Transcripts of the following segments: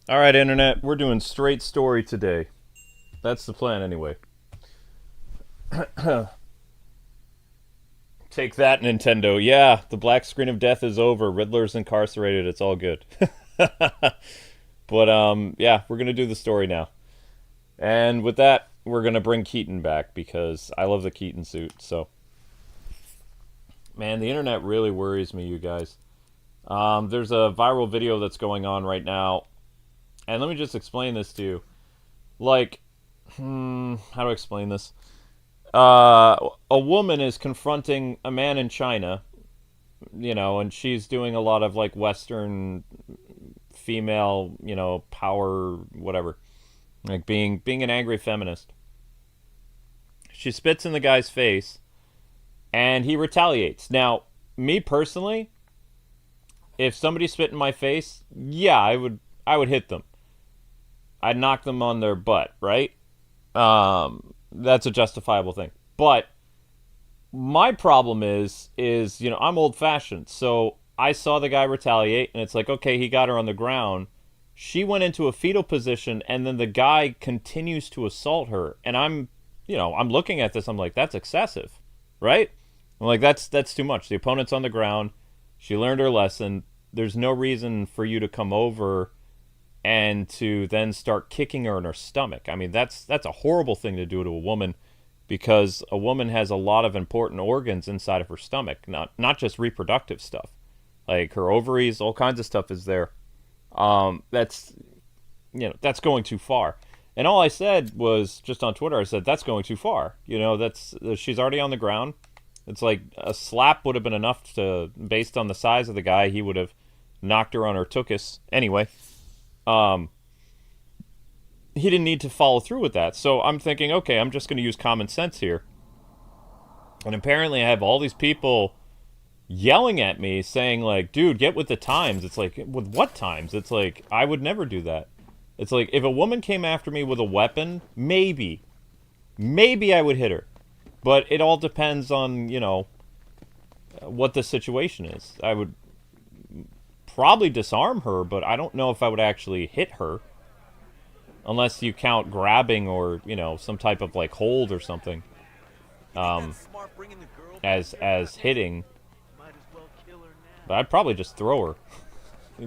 All right, Internet, we're doing straight story today. That's the plan, anyway. Take that, Nintendo. Yeah, the black screen of death is over. Riddler's incarcerated. It's all good. But yeah, we're gonna do the story now. And with that, we're gonna bring Keaton back because I love the Keaton suit. So, man, the internet really worries me, you guys. There's a viral video that's going on right now, and let me just explain this to you. Like, how do I explain this? A woman is confronting a man in China, and she's doing a lot of like Western female, power, whatever, like being an angry feminist. She spits in the guy's face, and he retaliates. Now, me personally, if somebody spit in my face, yeah, I would hit them. I'd knock them on their butt, right? That's a justifiable thing. But my problem is I'm old fashioned, so I saw the guy retaliate, and it's like, okay, he got her on the ground. She went into a fetal position, and then the guy continues to assault her, and I'm looking at this. I'm like, that's excessive, right? I'm like, that's too much. The opponent's on the ground. She learned her lesson. There's no reason for you to come over and to then start kicking her in her stomach. I mean, that's a horrible thing to do to a woman because a woman has a lot of important organs inside of her stomach, not just reproductive stuff. Like her ovaries, all kinds of stuff is there. That's going too far. And all I said was just on Twitter. I said that's going too far. That's she's already on the ground. It's like a slap would have been enough to, based on the size of the guy, he would have knocked her on her tuchus. Anyway, um, he didn't need to follow through with that. So I'm thinking, okay, I'm just going to use common sense here. And apparently, I have all these people yelling at me saying, like, dude, get with the times. It's like, with what times? It's like, I would never do that. It's like, if a woman came after me with a weapon, maybe I would hit her. But it all depends on, what the situation is. I would probably disarm her, but I don't know if I would actually hit her. Unless you count grabbing or, some type of, like, hold or something as hitting. But I'd probably just throw her.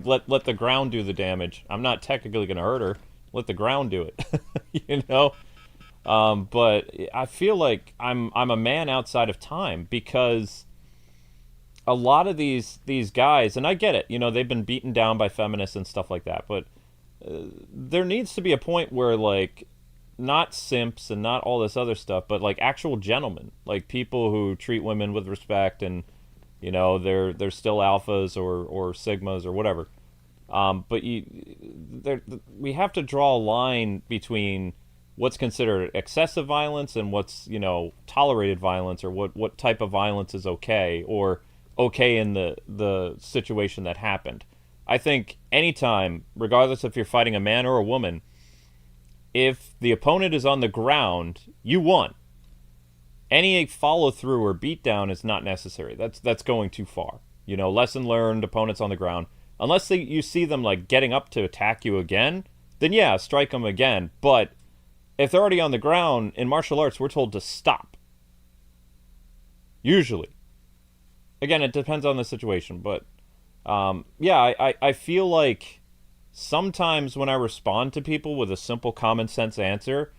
Let the ground do the damage. I'm not technically going to hurt her. Let the ground do it. But I feel like I'm a man outside of time because a lot of these guys, and I get it, they've been beaten down by feminists and stuff like that, but there needs to be a point where, like, not simps and not all this other stuff, but like actual gentlemen, like people who treat women with respect, and they're still alphas or sigmas or whatever. But we have to draw a line between what's considered excessive violence and what's tolerated violence, or what type of violence is okay, or okay in the situation that happened. I think anytime, regardless if you're fighting a man or a woman, if the opponent is on the ground, you won. Any follow through or beatdown is not necessary. That's going too far. Lesson learned. Opponents on the ground, unless you see them like getting up to attack you again, then yeah, strike them again. But if they're already on the ground in martial arts, we're told to stop. Usually, again, it depends on the situation, but yeah, I feel like sometimes when I respond to people with a simple common sense answer,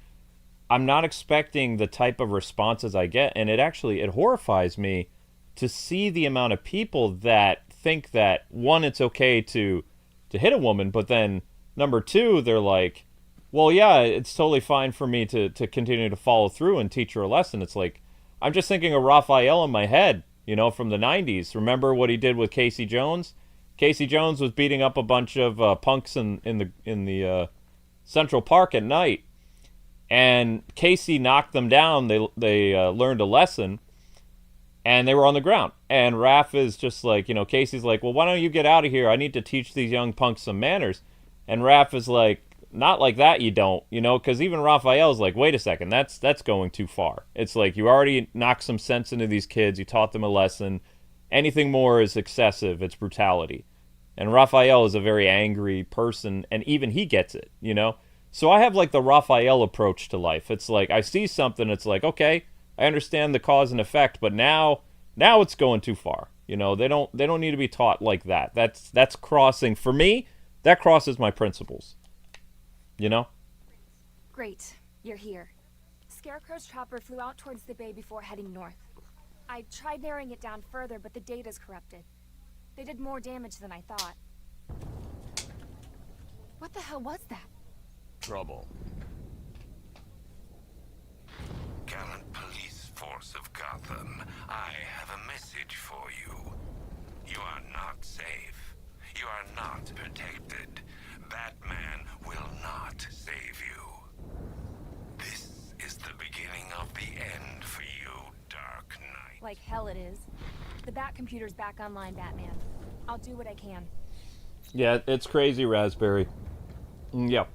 I'm not expecting the type of responses I get, and it horrifies me to see the amount of people that think that, one, it's okay to hit a woman, but then number two, they're like, well, yeah, it's totally fine for me to continue to follow through and teach her a lesson. It's like, I'm just thinking of Raphael in my head, from the 90s. Remember what he did with Casey Jones? Casey Jones was beating up a bunch of punks in the Central Park at night, and Casey knocked them down. They learned a lesson, and they were on the ground. And Raph is just like, Casey's like, well, why don't you get out of here? I need to teach these young punks some manners. And Raph is like, not like that, you don't, because even Raphael's like, wait a second, that's going too far. It's like, you already knocked some sense into these kids. You taught them a lesson. Anything more is excessive. It's brutality. And Raphael is a very angry person, and even he gets it, you know? So I have, like, the Raphael approach to life. It's like, I see something, it's like, okay, I understand the cause and effect, but now it's going too far. You know, they don't need to be taught like that. That's crossing, for me, that crosses my principles. You know? Great, you're here. Scarecrow's chopper flew out towards the bay before heading north. I tried narrowing it down further, but the data's corrupted. They did more damage than I thought. What the hell was that? Trouble. Gallant police force of Gotham, I have a message for you. You are not safe. You are not protected. Batman will not save you. This is the beginning of the end for you, Dark Knight. Like hell it is. The Bat computer's back online, Batman. I'll do what I can. Yeah, it's crazy, Raspberry. Yeah.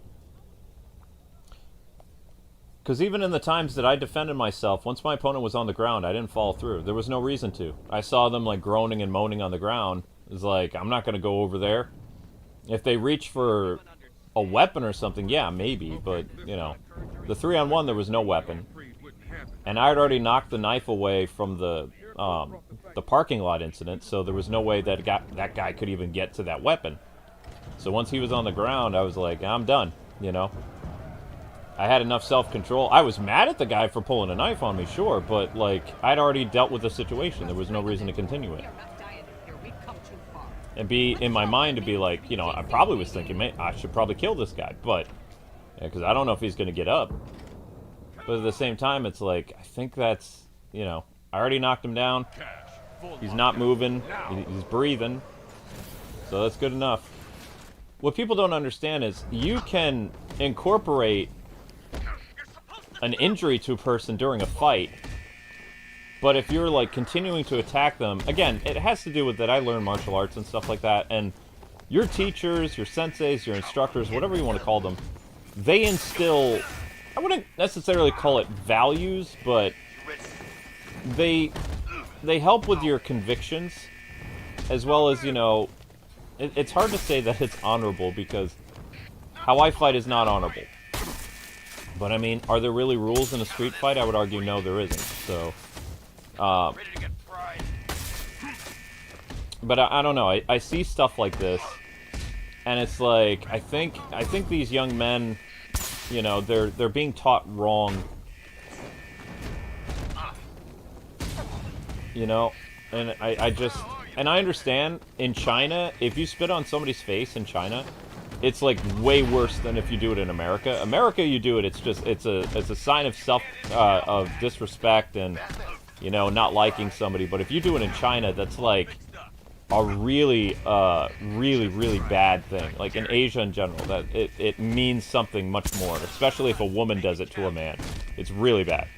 Because even in the times that I defended myself, once my opponent was on the ground, I didn't follow through. There was no reason to. I saw them, like, groaning and moaning on the ground. It was like, I'm not going to go over there. If they reach for a weapon or something, yeah, maybe. But, you know, the 3-on-1, there was no weapon. And I had already knocked the knife away from the parking lot incident, so there was no way that guy could even get to that weapon. So once he was on the ground, I was like, I'm done, you know. I had enough self-control. I was mad at the guy for pulling a knife on me, sure, but, like, I'd already dealt with the situation. There was no reason to continue it. And in my mind, to be like, you know, I probably was thinking, man, I should probably kill this guy, but, because I don't know if he's going to get up. But at the same time, it's like, I think that's, you know, I already knocked him down. He's not moving. He's breathing. So that's good enough. What people don't understand is you can incorporate an injury to a person during a fight, but if you're, like, continuing to attack them, again, it has to do with that I learned martial arts and stuff like that, and your teachers, your senseis, your instructors, whatever you want to call them, they instill, I wouldn't necessarily call it values, but they help with your convictions, as well as, you know, it's hard to say that it's honorable, because how I fight is not honorable. But, I mean, are there really rules in a street fight? I would argue no, there isn't. So, but I don't know. I see stuff like this, and it's like, I think these young men, you know, they're being taught wrong. You know, and I understand, in China, if you spit on somebody's face in China, it's, like, way worse than if you do it in America. America, you do it, it's just, it's a sign of of disrespect and, you know, not liking somebody. But if you do it in China, that's, like, a really, really bad thing. Like, in Asia in general, that it means something much more, especially if a woman does it to a man. It's really bad.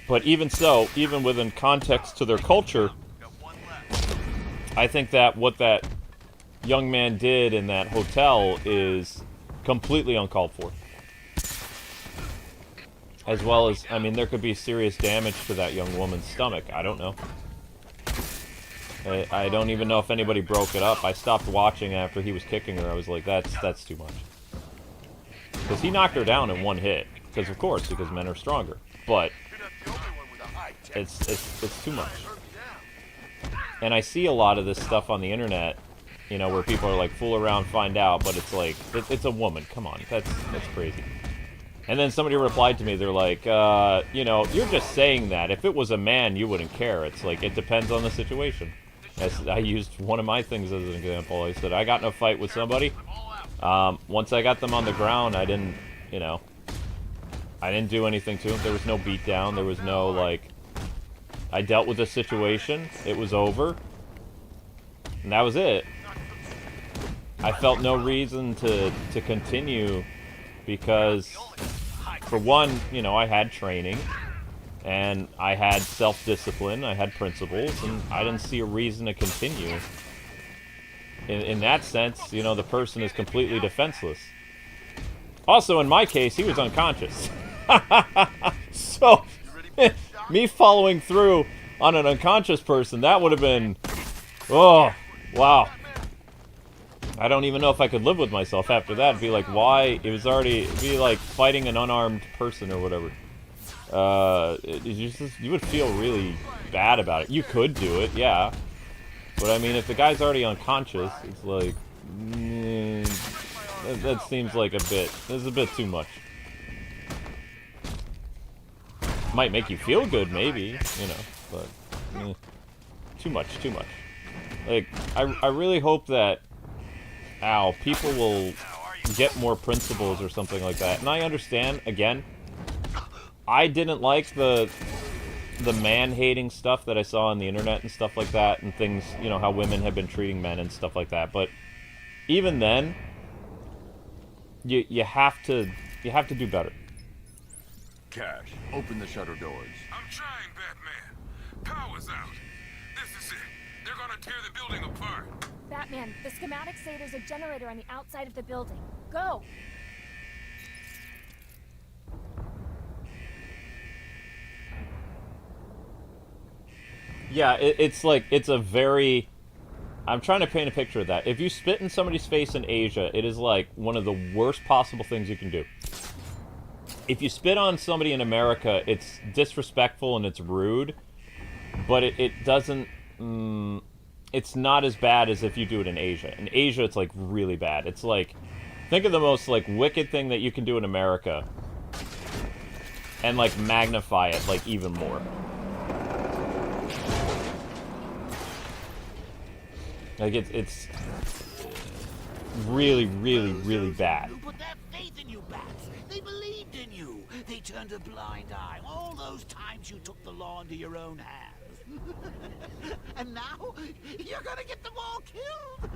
But even so, even within context to their culture, I think that what that young man did in that hotel is completely uncalled for. As well as, I mean, there could be serious damage to that young woman's stomach. I don't know. I don't even know if anybody broke it up. I stopped watching after he was kicking her. I was like, that's too much. Because he knocked her down in one hit. Because, of course, because men are stronger. But it's too much. And I see a lot of this stuff on the internet, you know, where people are like, fool around, find out, but it's like, it's a woman. Come on, that's crazy. And then somebody replied to me, they're like, you know, you're just saying that. If it was a man, you wouldn't care. It's like, it depends on the situation. I used one of my things as an example. I said, I got in a fight with somebody. Once I got them on the ground, I didn't, you know, I didn't do anything to them. There was no beatdown. There was no, like, I dealt with the situation. It was over. And that was it. I felt no reason to continue because, for one, you know, I had training. And I had self-discipline, I had principles, and I didn't see a reason to continue. In that sense, you know, the person is completely defenseless. Also, in my case, he was unconscious. So, me following through on an unconscious person, that would have been... Oh, Wow. I don't even know if I could live with myself after that. It'd be like, why? It was already... It'd be like fighting an unarmed person or whatever. You would feel really bad about it. You could do it, yeah. But I mean, if the guy's already unconscious, it's like... that seems like a bit... This is a bit too much. Might make you feel good, maybe, you know, but... too much, too much. Like, I really hope that... people will get more principles or something like that. And I understand, again... I didn't like the man-hating stuff that I saw on the internet and stuff like that, and things, you know, how women have been treating men and stuff like that. But even then, you have to do better. Cash, open the shutter doors. I'm trying, Batman. Power's out. This is it. They're gonna tear the building apart. Batman, the schematics say there's a generator on the outside of the building. Go! Yeah, it's like, it's a very... I'm trying to paint a picture of that. If you spit in somebody's face in Asia, it is like one of the worst possible things you can do. If you spit on somebody in America, it's disrespectful and it's rude, but it doesn't... it's not as bad as if you do it in Asia. In Asia, it's like really bad. It's like... Think of the most like wicked thing that you can do in America, and like magnify it like even more. Like, it's really, really, really bad. Who put their faith in you, Bats? They believed in you. They turned a blind eye all those times you took the law into your own hands. And now, you're gonna get them all killed.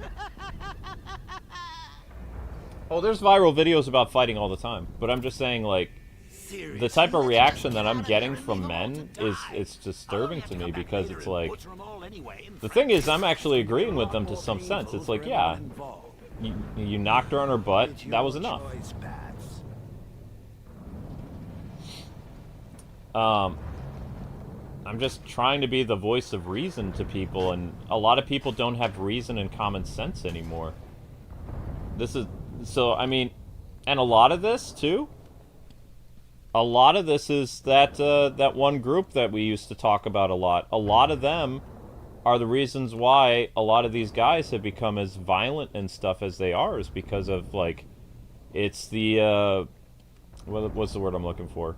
Oh, there's viral videos about fighting all the time. But I'm just saying, like, the type of reaction that I'm getting from men it's disturbing to me, because it's like, the thing is, I'm actually agreeing with them to some sense. It's like, yeah, you knocked her on her butt, that was enough. I'm just trying to be the voice of reason to people, and a lot of people don't have reason and common sense anymore. This is, so, I mean, and a lot of this, too, a lot of this is that that one group that we used to talk about a lot. A lot of them are the reasons why a lot of these guys have become as violent and stuff as they are, is because of, like, it's the, what's the word I'm looking for?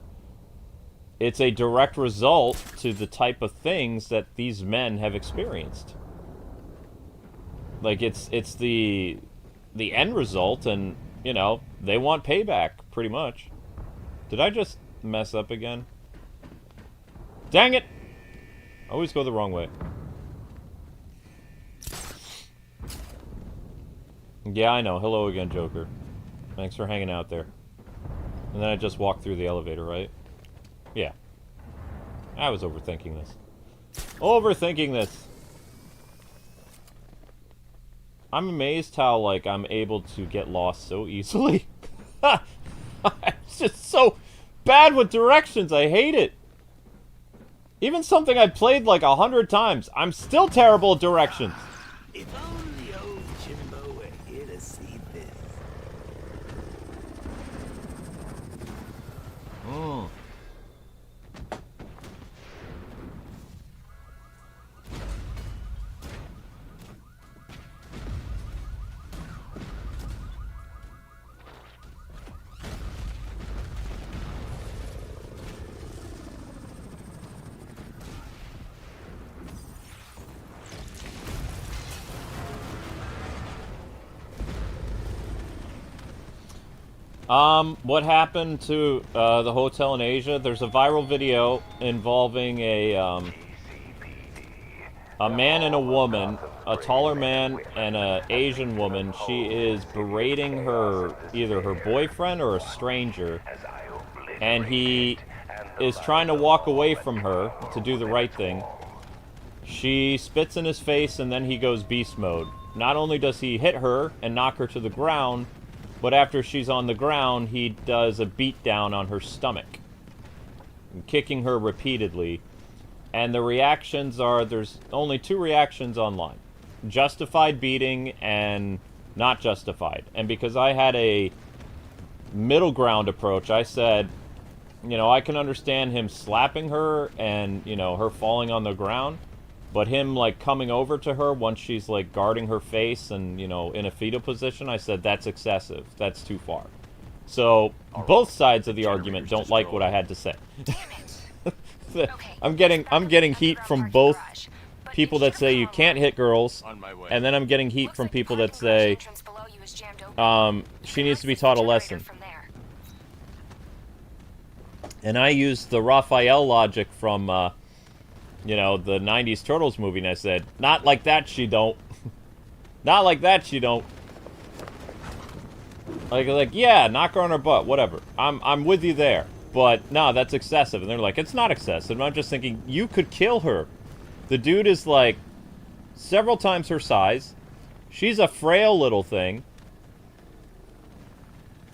It's a direct result to the type of things that these men have experienced. Like, it's the end result, and, you know, they want payback, pretty much. Did I just mess up again? Dang it! I always go the wrong way. Yeah, I know. Hello again, Joker. Thanks for hanging out there. And then I just walked through the elevator, right? Yeah. I was overthinking this. Overthinking this! I'm amazed how, like, I'm able to get lost so easily. It's just so bad with directions. I hate it. Even something I played like 100 times, I'm still terrible at directions. If only old Jimbo were here to see this. What happened to the hotel in Asia? There's a viral video involving a man and a woman, a taller man and an Asian woman. She is berating either her boyfriend or a stranger, and he is trying to walk away from her to do the right thing. She spits in his face, and then he goes beast mode. Not only does he hit her and knock her to the ground, but after she's on the ground, he does a beatdown on her stomach, kicking her repeatedly. And the reactions are, there's only 2 reactions online. justified beating and not justified. And because I had a middle ground approach, I said, you know, I can understand him slapping her and, you know, her falling on the ground. But him, like, coming over to her once she's, like, guarding her face and, you know, in a fetal position, I said, that's excessive. That's too far. So, both sides of the argument don't like what I had to say. I'm getting heat from both people that say you can't hit girls, and then I'm getting heat from people that say she needs to be taught a lesson. And I used the Raphael logic from, you know, the 90s Turtles movie, and I said, not like that she don't. Not like that she don't. Like, yeah, knock her on her butt, whatever. I'm with you there. But, no, that's excessive. And they're like, it's not excessive. And I'm just thinking, you could kill her. The dude is, like, several times her size. She's a frail little thing.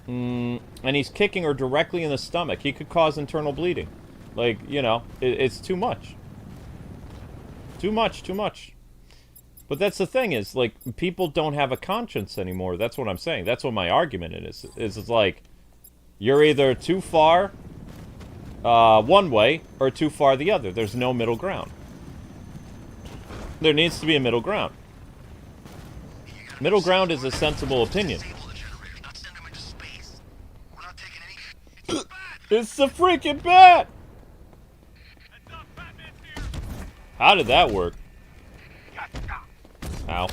And he's kicking her directly in the stomach. He could cause internal bleeding. Like, you know, it's too much. Too much, too much. But that's the thing is, like, people don't have a conscience anymore. That's what I'm saying. That's what my argument is. It's like, you're either too far one way or too far the other. There's no middle ground. There needs to be a middle ground. Middle ground is a sensible opinion. It's the freaking bat! How did that work? Ow.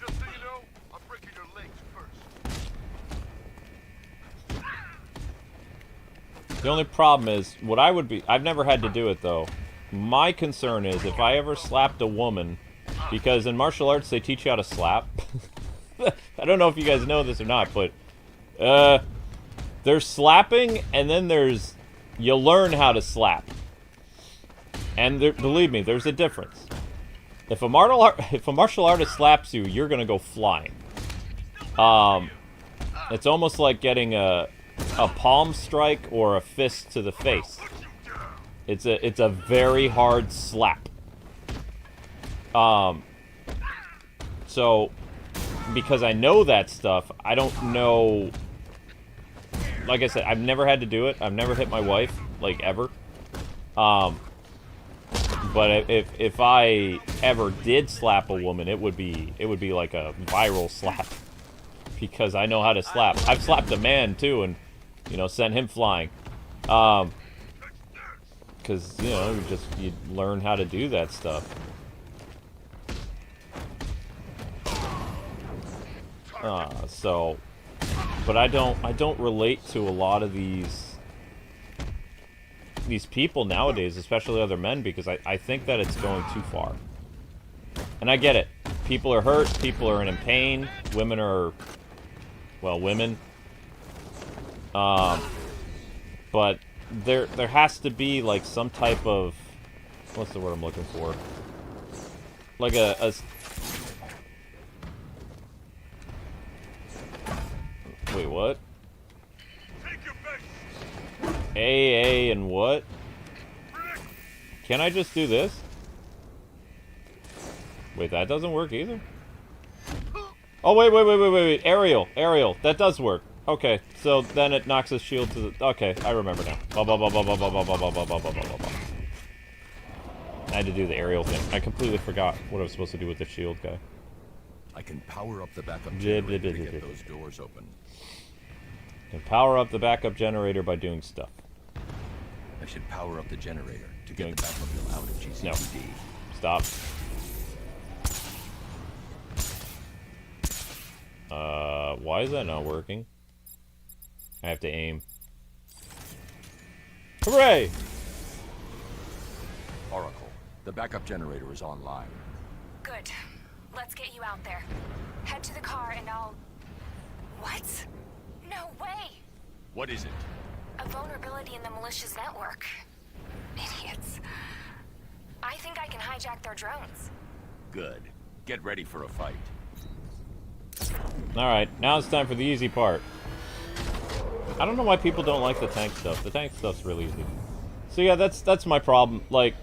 Just so you know, I'm breaking your legs first. The only problem is, what I would be... I've never had to do it, though. My concern is, if I ever slapped a woman... Because in martial arts, they teach you how to slap. I don't know if you guys know this or not, but... there's slapping, and then there's... You learn how to slap. And there, believe me, there's a difference. If a martial artist slaps you, you're gonna go flying. It's almost like getting a palm strike or a fist to the face. It's a very hard slap. So, because I know that stuff, I don't know... Like I said, I've never had to do it. I've never hit my wife, like, ever. But if I ever did slap a woman, it would be like a viral slap. Because I know how to slap. I've slapped a man, too, and, you know, sent him flying. Because, you know, you learn how to do that stuff. So... But I don't relate to a lot of these people nowadays, especially other men, because I think that it's going too far. And I get it. People are hurt, people are in pain, women are, well, women. But there has to be, like, some type of, what's the word I'm looking for? Like a wait, what? AA and what? Can I just do this? Wait, that doesn't work either? Oh, wait. Aerial. That does work. Okay, so then it knocks his shield to the... Okay, I remember now. I had to do the aerial thing. I completely forgot what I was supposed to do with the shield guy. I can power up the backup generator to get those doors open. Can power up the backup generator by doing stuff. I should power up the generator to get the backup bill out of GCPD. No. Stop. Why is that not working? I have to aim. Hooray! Oracle, the backup generator is online. Good. Let's get you out there. Head to the car and I'll... What? No way! What is it? A vulnerability in the militia's network. Idiots. I think I can hijack their drones. Good. Get ready for a fight. Alright, now it's time for the easy part. I don't know why people don't like the tank stuff. The tank stuff's really easy. So yeah, that's my problem. Like,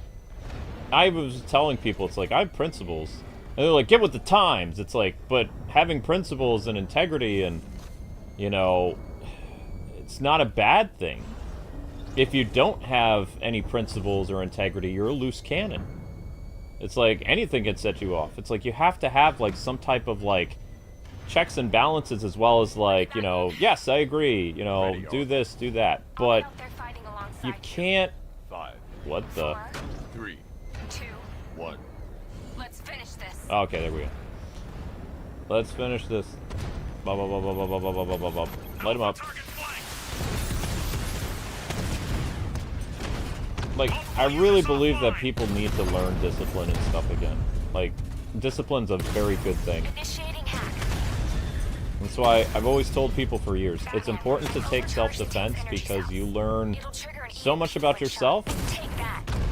I was telling people, it's like, I have principles. And they're like, get with the times. It's like, but having principles and integrity and, you know, it's not a bad thing. If you don't have any principles or integrity, you're a loose cannon. It's like, anything can set you off. It's like, you have to have, like, some type of, like, checks and balances as well as, like, you know, yes, I agree, you know, do this, do that. But you can't... 5. What the... 3. 2. 1. Let's finish this. Okay, there we go. Let's finish this. Light him up. Like, I really believe that people need to learn discipline and stuff again. Like, discipline's a very good thing. Initiating hack. That's why I've always told people for years, it's important to take self-defense because you learn so much about yourself,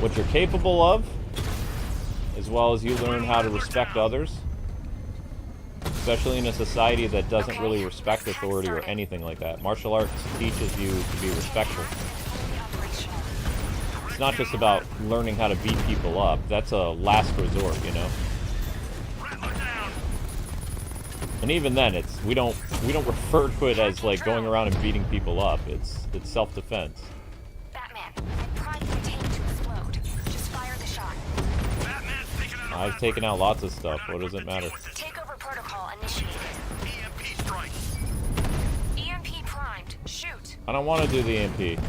what you're capable of, as well as you learn how to respect others. Especially in a society that doesn't really respect authority or anything like that. Martial arts teaches you to be respectful. It's not just about learning how to beat people up. That's a last resort, you know? And even then, it's we don't refer to it as like going around and beating people up. It's self-defense. Batman, I primed the tank to explode. Just fire the shot. I've taken out lots of stuff. What does it matter? Takeover protocol initiated. EMP strikes. EMP primed. Shoot. I don't want to do the EMP.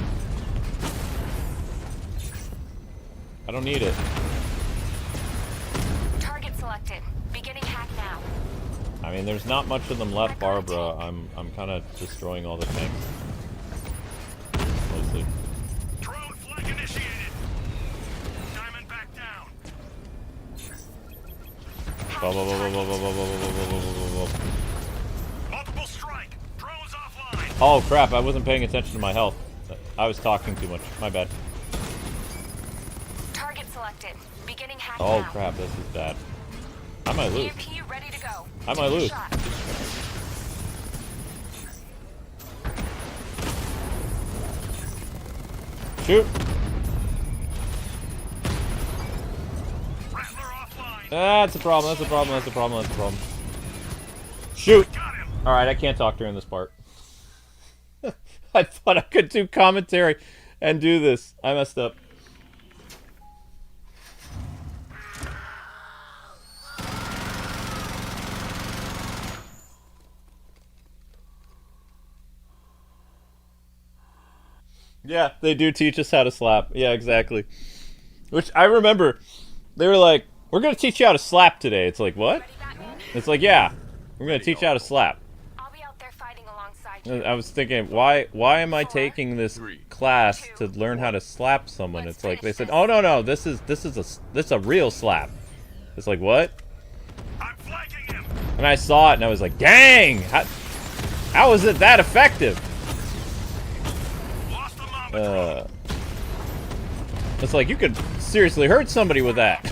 I don't need it. Target selected. Beginning hack now. I mean, there's not much of them left, Barbara. I'm kind of destroying all the tanks. Mostly. Drone flag initiated. Diamond back down. Multiple strike. Drones offline. Oh crap, I wasn't paying attention to my health. I was talking too much. My bad. Target selected. Beginning hack Oh now. crap, this is bad. I might lose. EMP ready to go. I might lose. Shot. Shoot. Rattler offline. That's a problem, that's a problem, that's a problem, that's a problem. Shoot! Alright, I can't talk during this part. I thought I could do commentary and do this. I messed up. Yeah, they do teach us how to slap. Yeah, exactly. Which I remember, they were like, we're going to teach you how to slap today. It's like, what? Ready, Batman? It's like, yeah, we're going to teach you how to slap. I'll be out there fighting alongside you. I was thinking, why am I taking this class to learn how to slap someone? It's like, they said, oh, no, this is a real slap. It's like, what? I'm flanking him. And I saw it, and I was like, dang! How is it that effective? Lost the mom. It's like, you could seriously hurt somebody with that.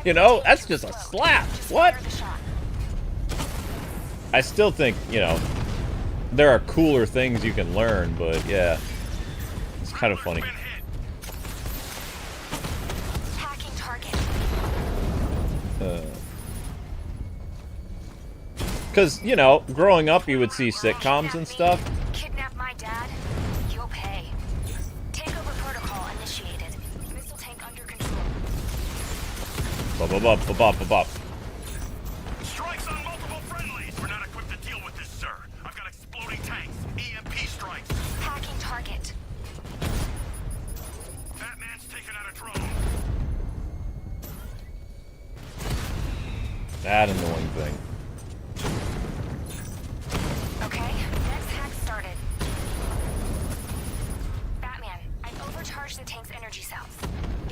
You know, that's just a slap. What? Fire the shot. I still think, you know, there are cooler things you can learn, but yeah, it's kind of funny. Been hit. Hacking target. Because, you know, growing up, you would see sitcoms and stuff. Kidnap my dad. You'll pay. Takeover protocol initiated. Missile tank under control. Bop. Strikes on multiple friendlies. We're not equipped to deal with this, sir. I've got exploding tanks. EMP strikes. Hacking target. Batman's taken out a drone. That annoying thing. Okay, next hack started. Batman, I've overcharged the tank's energy cells.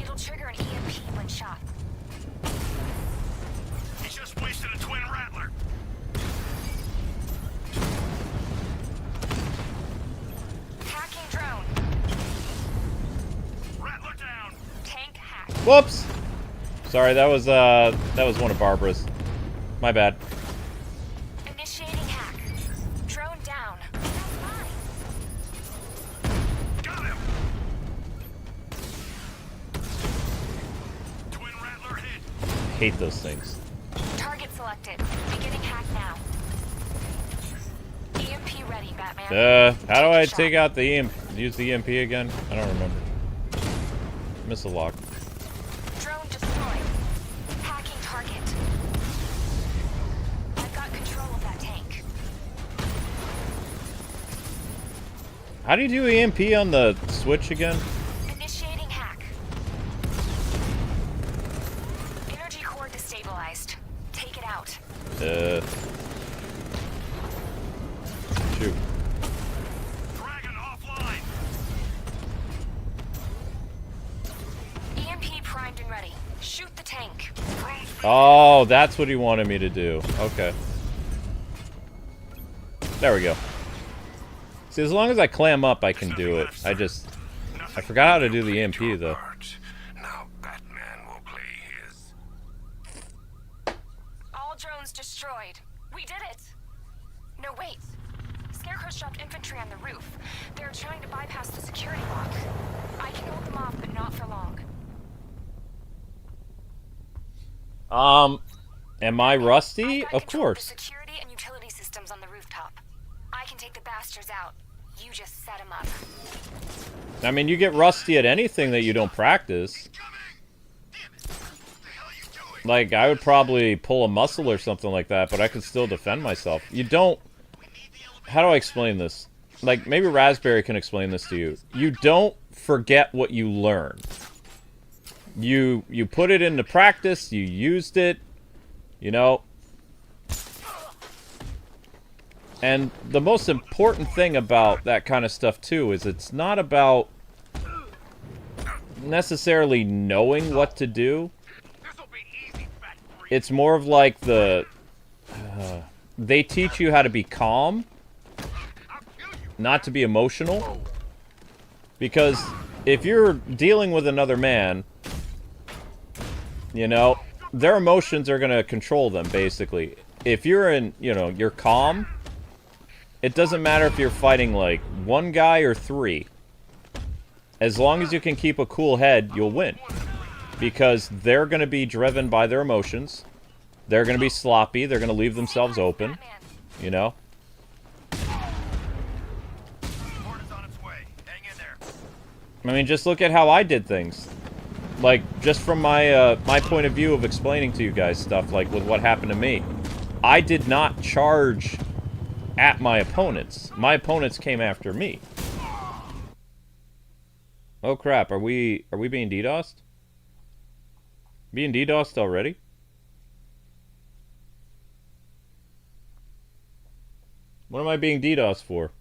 It'll trigger an EMP when shot. He just wasted a twin Rattler. Hacking drone. Rattler down. Tank hacked. Whoops! Sorry, that was one of Barbara's. My bad. Initiating hack. Drone down. That's mine. hate those things. Target selected. Beginning hack now. EMP ready, Batman. How do I take out the EMP? Use the EMP again? I don't remember. Miss a lock. Drone destroyed. Hacking target. I've got control of that tank. How do you do EMP on the Switch again? Initiating hack. Energy core destabilized. Take it out. Shoot. Dragon offline. EMP primed and ready. Shoot the tank. Oh, that's what he wanted me to do. Okay. There we go. See, as long as I clam up, I can do it. I forgot how to do the EMP, though. Now Batman will play his. All drones destroyed. We did it. No, wait. Scarecrow's dropped infantry on the roof. They're trying to bypass the security lock. I can hold them off, but not for long. Am I rusty? I've got Of control of the course. security and utility systems on the rooftop. I can take the bastards out. You just set them up. I mean, you get rusty at anything that you don't practice. Like, I would probably pull a muscle or something like that, but I could still defend myself. You don't... How do I explain this? Like, maybe Raspberry can explain this to you. You don't forget what you learn. You put it into practice, you used it, you know. And the most important thing about that kind of stuff, too, is it's not about necessarily knowing what to do. It's more of like they teach you how to be calm, not to be emotional. Because if you're dealing with another man, you know, their emotions are going to control them, basically. If you're in, you know, you're calm, it doesn't matter if you're fighting, like, one guy or three. As long as you can keep a cool head, you'll win. Because they're going to be driven by their emotions. They're going to be sloppy. They're going to leave themselves open. You know? I mean, just look at how I did things. Like, just from my my point of view of explaining to you guys stuff, like with what happened to me. I did not charge at my opponents. My opponents came after me. Oh crap, are we being DDoSed? Being DDoSed already? What am I being DDoSed for?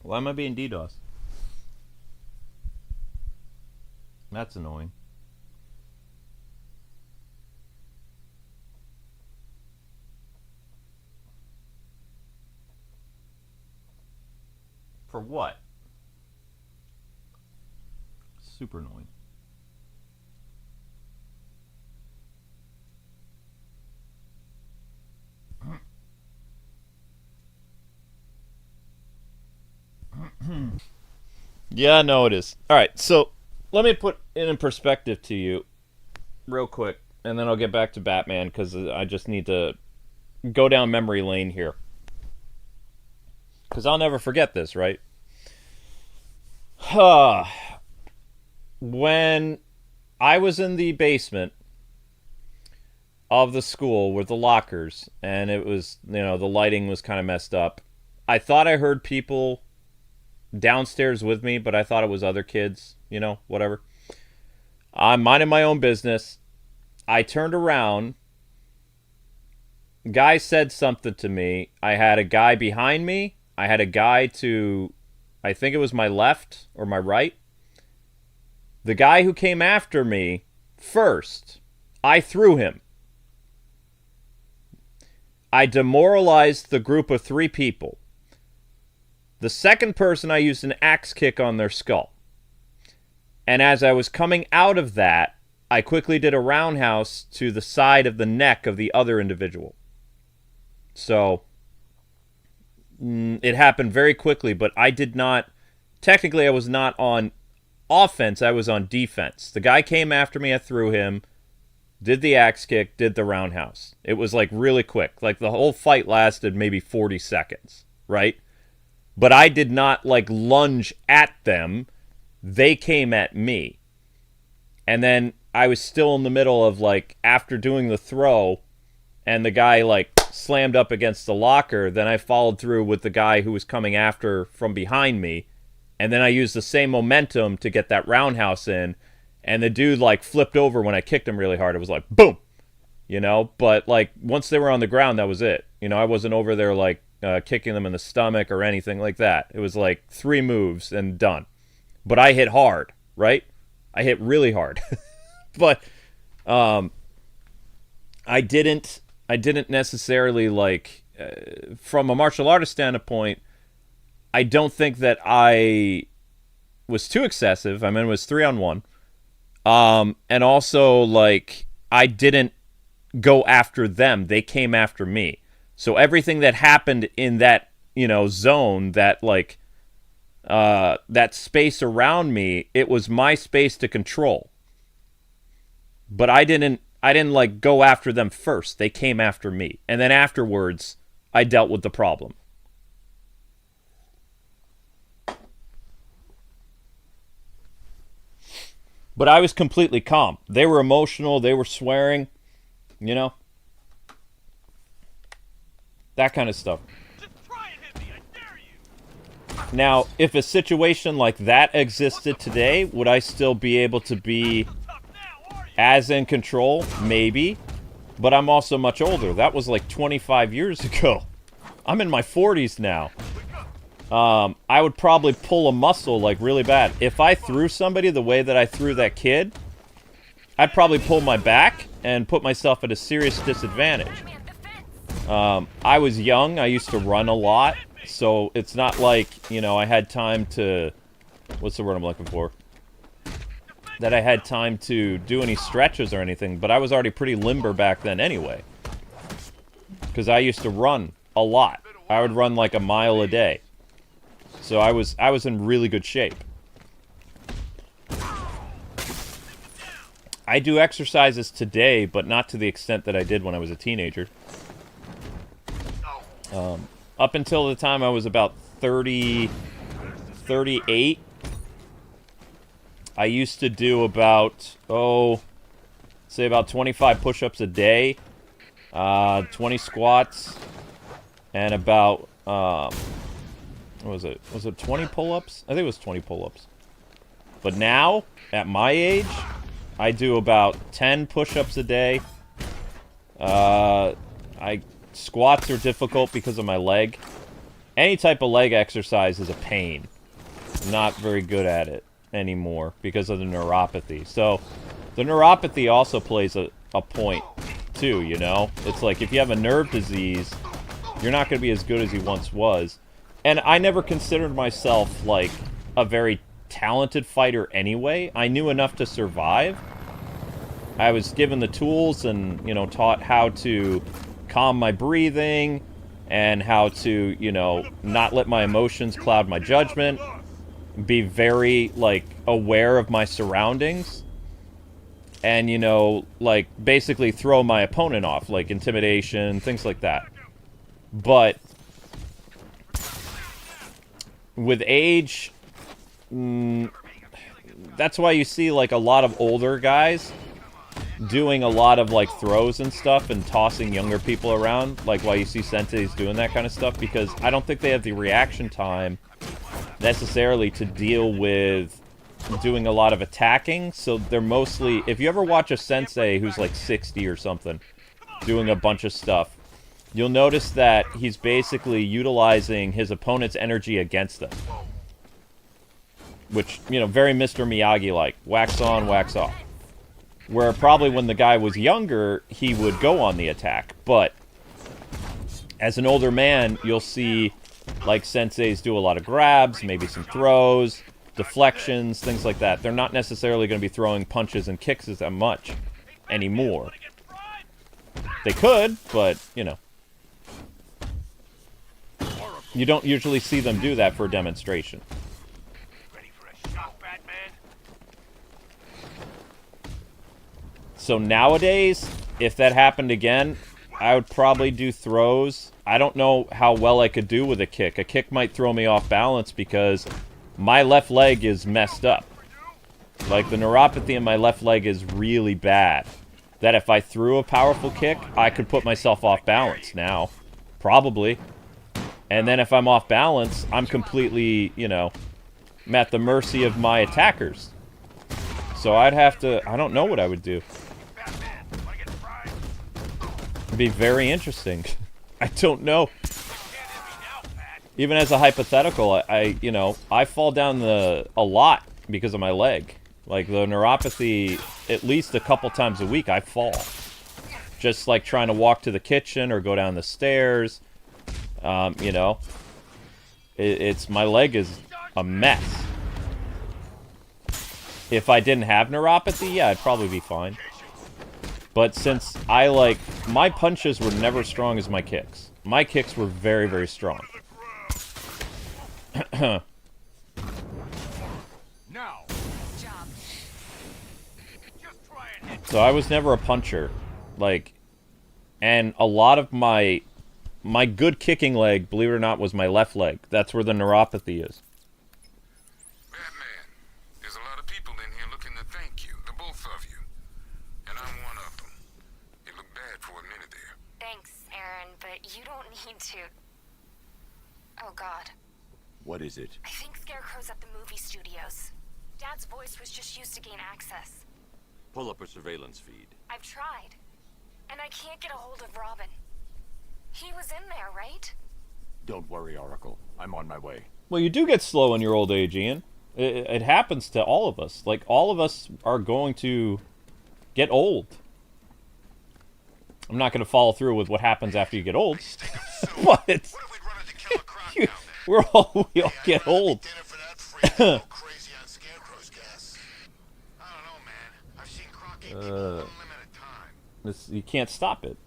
Why am I being DDoSed? That's annoying. For what? Super annoying. Yeah, no, it is. Alright, so let me put it in perspective to you real quick, and then I'll get back to Batman, because I just need to go down memory lane here. Because I'll never forget this, right? When I was in the basement of the school with the lockers, and it was, you know, the lighting was kind of messed up, I thought I heard people downstairs with me, but I thought it was other kids, you know, whatever. I'm minding my own business. I turned around. Guy said something to me. I had a guy behind me. I had a guy to, I think it was my left or my right. The guy who came after me first, I threw him. I demoralized the group of 3 people. The second person, I used an axe kick on their skull. And as I was coming out of that, I quickly did a roundhouse to the side of the neck of the other individual. So, it happened very quickly, but I did not... Technically, I was not on offense, I was on defense. The guy came after me, I threw him, did the axe kick, did the roundhouse. It was like really quick. Like the whole fight lasted maybe 40 seconds, right? But I did not like lunge at them. They came at me. And then I was still in the middle of like, after doing the throw and the guy like slammed up against the locker, then I followed through with the guy who was coming after from behind me. And then I used the same momentum to get that roundhouse in. And the dude like flipped over when I kicked him really hard. It was like, boom, you know? But like once they were on the ground, that was it. You know, I wasn't over there like kicking them in the stomach or anything like that. It was like 3 moves and done. But I hit hard, right? I hit really hard. But I didn't necessarily like from a martial artist standpoint, I don't think that I was too excessive. I mean, it was 3-on-1. And also like I didn't go after them. They came after me. So everything that happened in that, you know, zone, that like that space around me, it was my space to control. But I didn't like go after them first. They came after me. And then afterwards, I dealt with the problem. But I was completely calm. They were emotional. They were swearing. You know? That kind of stuff. Just try and hit me, I dare you. Now, if a situation like that existed today, would I still be able to be as in control? Maybe. But I'm also much older. That was like 25 years ago. I'm in my 40s now. I would probably pull a muscle like really bad. If I threw somebody the way that I threw that kid, I'd probably pull my back and put myself at a serious disadvantage. I was young. I used to run a lot. So it's not like, you know, I had time to... What's the word I'm looking for? That I had time to do any stretches or anything. But I was already pretty limber back then anyway. Because I used to run a lot. I would run like a mile a day. So I was in really good shape. I do exercises today, but not to the extent that I did when I was a teenager. Up until the time I was about 38, I used to do about, say about 25 push-ups a day, 20 squats, and about, what was it? Was it 20 pull-ups? I think it was 20 pull-ups. But now, at my age, I do about 10 push-ups a day. Squats are difficult because of my leg. Any type of leg exercise is a pain. I'm not very good at it anymore because of the neuropathy. So, the neuropathy also plays a point, too, you know? It's like, if you have a nerve disease, you're not going to be as good as you once was. And I never considered myself, like, a very talented fighter anyway. I knew enough to survive. I was given the tools and, you know, taught how to calm my breathing and how to, you know, not let my emotions cloud my judgment. Be very, like, aware of my surroundings. And, you know, like, basically throw my opponent off, like intimidation, things like that. But with age, that's why you see, like, a lot of older guys doing a lot of, like, throws and stuff and tossing younger people around, like, why you see senseis doing that kind of stuff, because I don't think they have the reaction time necessarily to deal with doing a lot of attacking. So they're mostly, if you ever watch a sensei who's like 60 or something doing a bunch of stuff, you'll notice that he's basically utilizing his opponent's energy against them. Which, you know, very Mr. Miyagi-like. Wax on, wax off. Where probably when the guy was younger, he would go on the attack. But as an older man, you'll see, like, senseis do a lot of grabs, maybe some throws, deflections, things like that. They're not necessarily going to be throwing punches and kicks as that much anymore. They could, but, you know. You don't usually see them do that for a demonstration. Ready for a shot, Batman? So nowadays, if that happened again, I would probably do throws. I don't know how well I could do with a kick. A kick might throw me off balance because my left leg is messed up. Like, the neuropathy in my left leg is really bad. That if I threw a powerful kick, I could put myself off balance now. Probably. And then if I'm off balance, I'm completely, you know, I'm at the mercy of my attackers. So I'd have to... I don't know what I would do. It'd be very interesting. I don't know. Even as a hypothetical, you know, I fall down a lot because of my leg. Like, the neuropathy, at least a couple times a week, I fall. Just like trying to walk to the kitchen or go down the stairs. You know, my leg is a mess. If I didn't have neuropathy, yeah, I'd probably be fine. But since my punches were never as strong as my kicks. My kicks were very, very strong. So I was never a puncher. Like, and a lot of my good kicking leg, believe it or not, was my left leg. That's where the neuropathy is. Batman, there's a lot of people in here looking to thank you, the both of you. And I'm one of them. It looked bad for a minute there. Thanks, Aaron, but you don't need to. Oh, God. What is it? I think Scarecrow's at the movie studios. Dad's voice was just used to gain access. Pull up a surveillance feed. I've tried, and I can't get a hold of Robin. He was in there, right? Don't worry, Oracle. I'm on my way. Well, you do get slow in your old age, Ian. It happens to all of us. Like, all of us are going to get old. I'm not going to follow through with what happens after you get old. But we all get old. You can't stop it.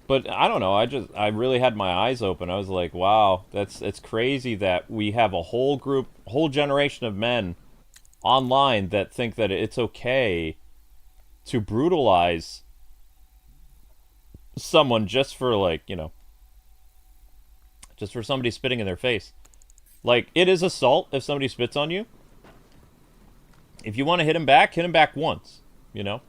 But I don't know. I really had my eyes open. I was like, wow, it's crazy that we have a whole generation of men online that think that it's okay to brutalize someone just for, like, you know, just for somebody spitting in their face. Like, it is assault if somebody spits on you. If you want to hit him back once, you know?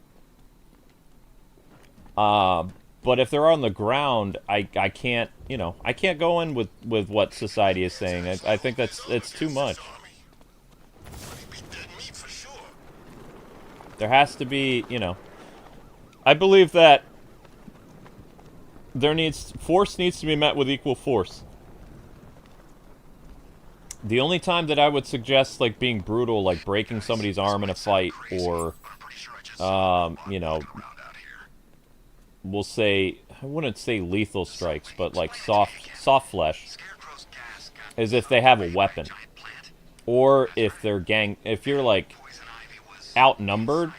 But if they're on the ground, I can't, you know, I can't go in with what society is saying. I think it's too much. There has to be, you know, I believe that force needs to be met with equal force. The only time that I would suggest, like, being brutal, like breaking somebody's arm in a fight, or, you know, we'll say, I wouldn't say lethal strikes, but like soft flesh, is if they have a weapon, or if you're like outnumbered,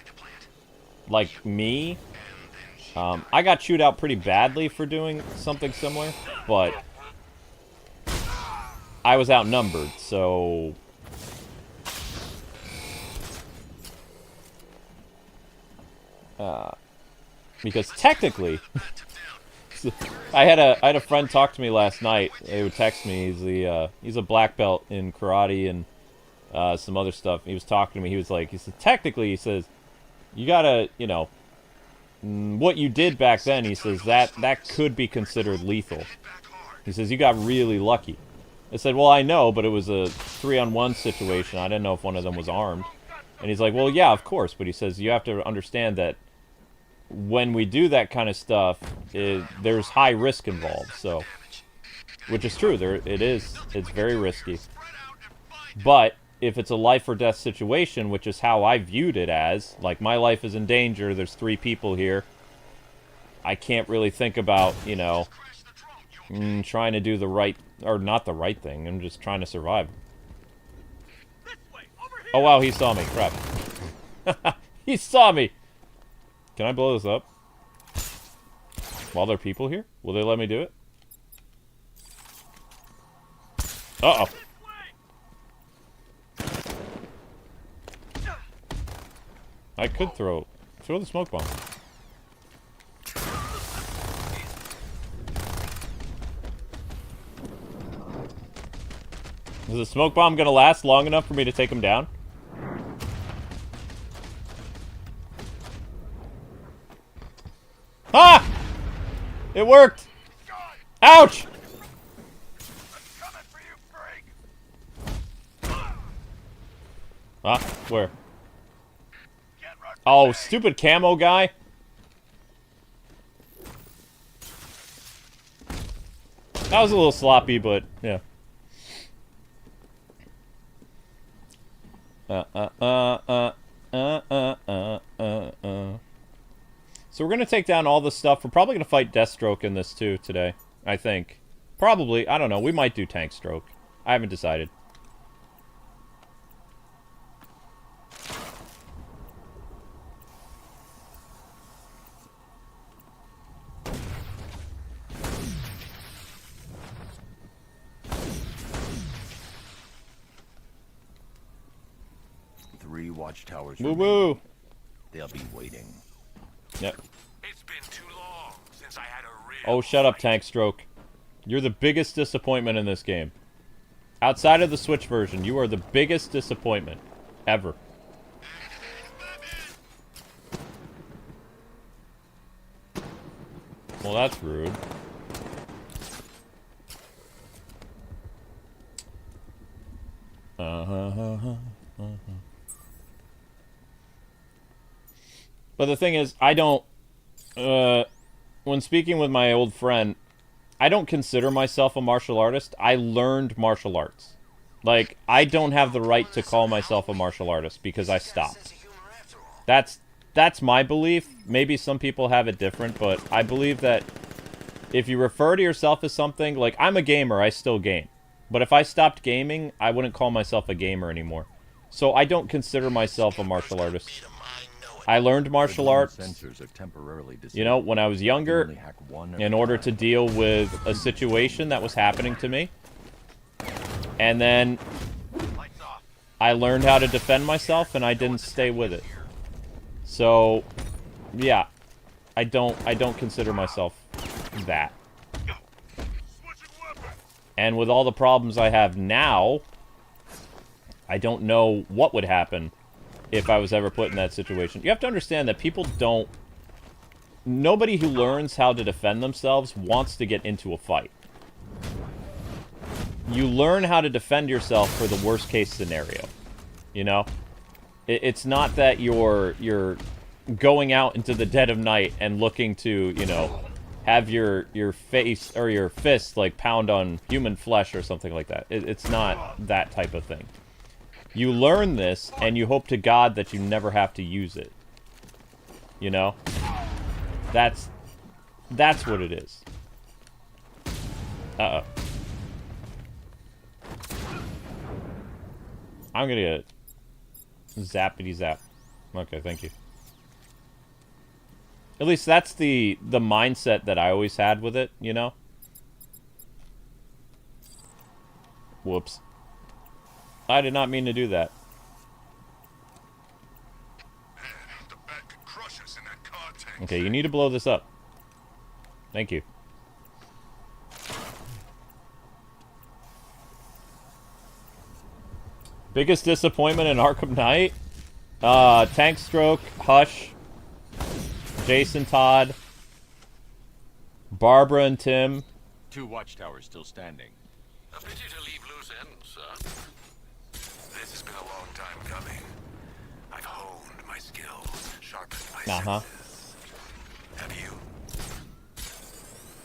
like me. I got chewed out pretty badly for doing something similar, but I was outnumbered, so because technically, I had a friend talk to me last night. He would text me. He's a black belt in karate and some other stuff. He was talking to me. He said, technically, he says, you gotta, you know, what you did back then. He says that could be considered lethal. He says you got really lucky. I said, well, I know, but it was a 3-on-1 situation. I didn't know if one of them was armed. And he's like, well, yeah, of course. But he says, you have to understand that when we do that kind of stuff, there's high risk involved. So, which is true. It's very risky. But if it's a life or death situation, which is how I viewed it as, like, my life is in danger, there's 3 people here, I can't really think about, you know, trying to do the right, or not the right thing. I'm just trying to survive. Oh, wow, he saw me. Crap. He saw me! Can I blow this up? While there are people here? Will they let me do it? Uh-oh. I could throw Throw the smoke bomb. Is the smoke bomb gonna last long enough for me to take him down? Ah! It worked! Ouch! Ah, where? Oh, stupid camo guy. That was a little sloppy, but yeah. So we're gonna take down all the stuff. We're probably gonna fight Deathstroke in this too today, I think. Probably, I don't know. We might do Tank Stroke. I haven't decided. Three watchtowers. Woo woo. They'll be waiting. Yep. It's been too long since I had a real Oh, shut up, fight. Tank Stroke. You're the biggest disappointment in this game. Outside of the Switch version, you are the biggest disappointment ever. Well, that's rude. But the thing is, I don't... when speaking with my old friend, I don't consider myself a martial artist. I learned martial arts. Like, I don't have the right to call myself a martial artist because I stopped. That's my belief. Maybe some people have it different, but I believe that if you refer to yourself as something, like, I'm a gamer, I still game. But if I stopped gaming, I wouldn't call myself a gamer anymore. So I don't consider myself a martial artist. I learned martial arts, you know, when I was younger, in order to deal with a situation that was happening to me. And then I learned how to defend myself, and I didn't stay with it. So, yeah, I don't consider myself that. And with all the problems I have now, I don't know what would happen if I was ever put in that situation. You have to understand that people don't... Nobody who learns how to defend themselves wants to get into a fight. You learn how to defend yourself for the worst case scenario. You know? It's not that you're going out into the dead of night and looking to, you know, have your face or your fist, like, pound on human flesh or something like that. It's not that type of thing. You learn this, and you hope to God that you never have to use it. You know? That's what it is. Uh-oh. I'm gonna get zappity zap. Okay, thank you. At least that's the mindset that I always had with it, you know? Whoops. I did not mean to do that. Okay, you need to blow this up. Thank you. Biggest disappointment in Arkham Knight? Tank Stroke, Hush, Jason Todd, Barbara and Tim. 2 watchtowers still standing. A pity to leave loose ends, sir. This has been a long time coming. I've honed my skills, sharpened my senses. Have you?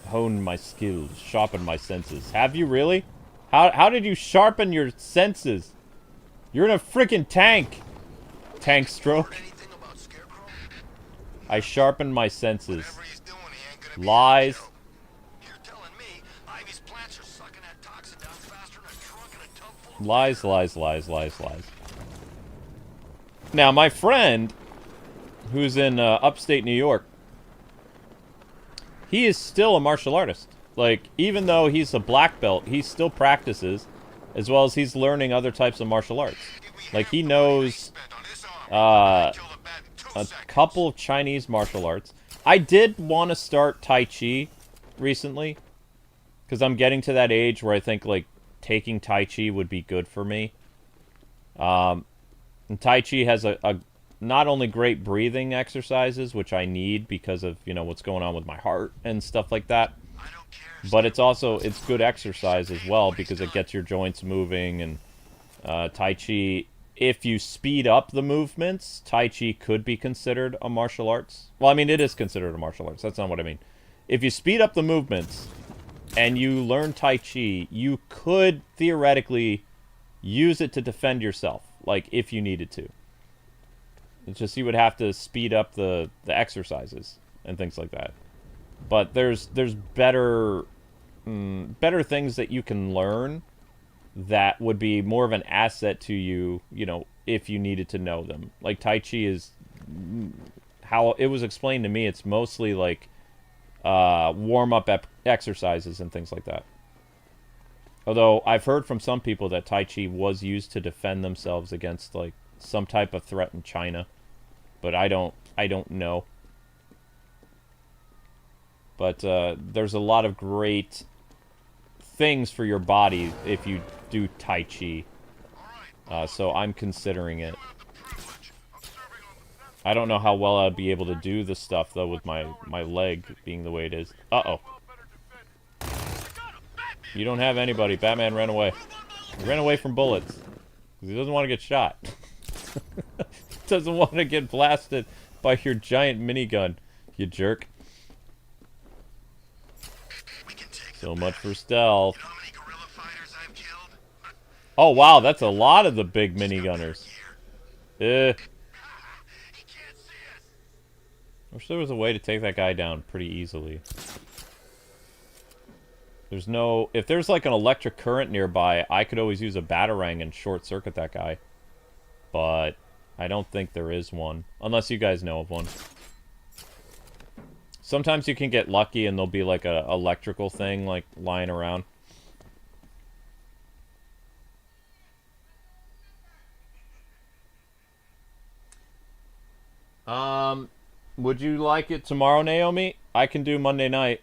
Honed my skills, sharpened my senses. Have you really? How did you sharpen your senses? You're in a freaking tank. Tank Stroke. I sharpened my senses. Lies. Lies, lies, lies, lies, lies. Now, my friend, who's in upstate New York, he is still a martial artist. Like, even though he's a black belt, he still practices, as well as he's learning other types of martial arts. Like, he knows, a couple of Chinese martial arts. I did want to start Tai Chi recently, because I'm getting to that age where I think, like, taking Tai Chi would be good for me. And Tai Chi has a not only great breathing exercises, which I need because of, you know, what's going on with my heart and stuff like that, but it's good exercise as well because it gets your joints moving. And Tai Chi, if you speed up the movements, Tai Chi could be considered a martial arts. Well, I mean, it is considered a martial arts. That's not what I mean. If you speed up the movements and you learn Tai Chi, you could theoretically use it to defend yourself, like, if you needed to. It's just you would have to speed up the exercises and things like that. But there's better things that you can learn that would be more of an asset to you, you know, if you needed to know them. Like, Tai Chi is, how it was explained to me, it's mostly like warm-up exercises and things like that. Although I've heard from some people that Tai Chi was used to defend themselves against, like, some type of threat in China, but I don't know. But there's a lot of great things for your body if you do Tai Chi. So I'm considering it. I don't know how well I'd be able to do this stuff, though, with my leg being the way it is. Uh-oh. You don't have anybody. Batman ran away. He ran away from bullets. Because he doesn't want to get shot. Doesn't want to get blasted by your giant minigun, you jerk. So much for stealth. Oh, wow, that's a lot of the big minigunners. Wish there was a way to take that guy down pretty easily. There's no... If there's, like, an electric current nearby, I could always use a batarang and short-circuit that guy. But I don't think there is one. Unless you guys know of one. Sometimes you can get lucky and there'll be, like, a electrical thing, like, lying around. Would you like it tomorrow, Naomi? I can do Monday night.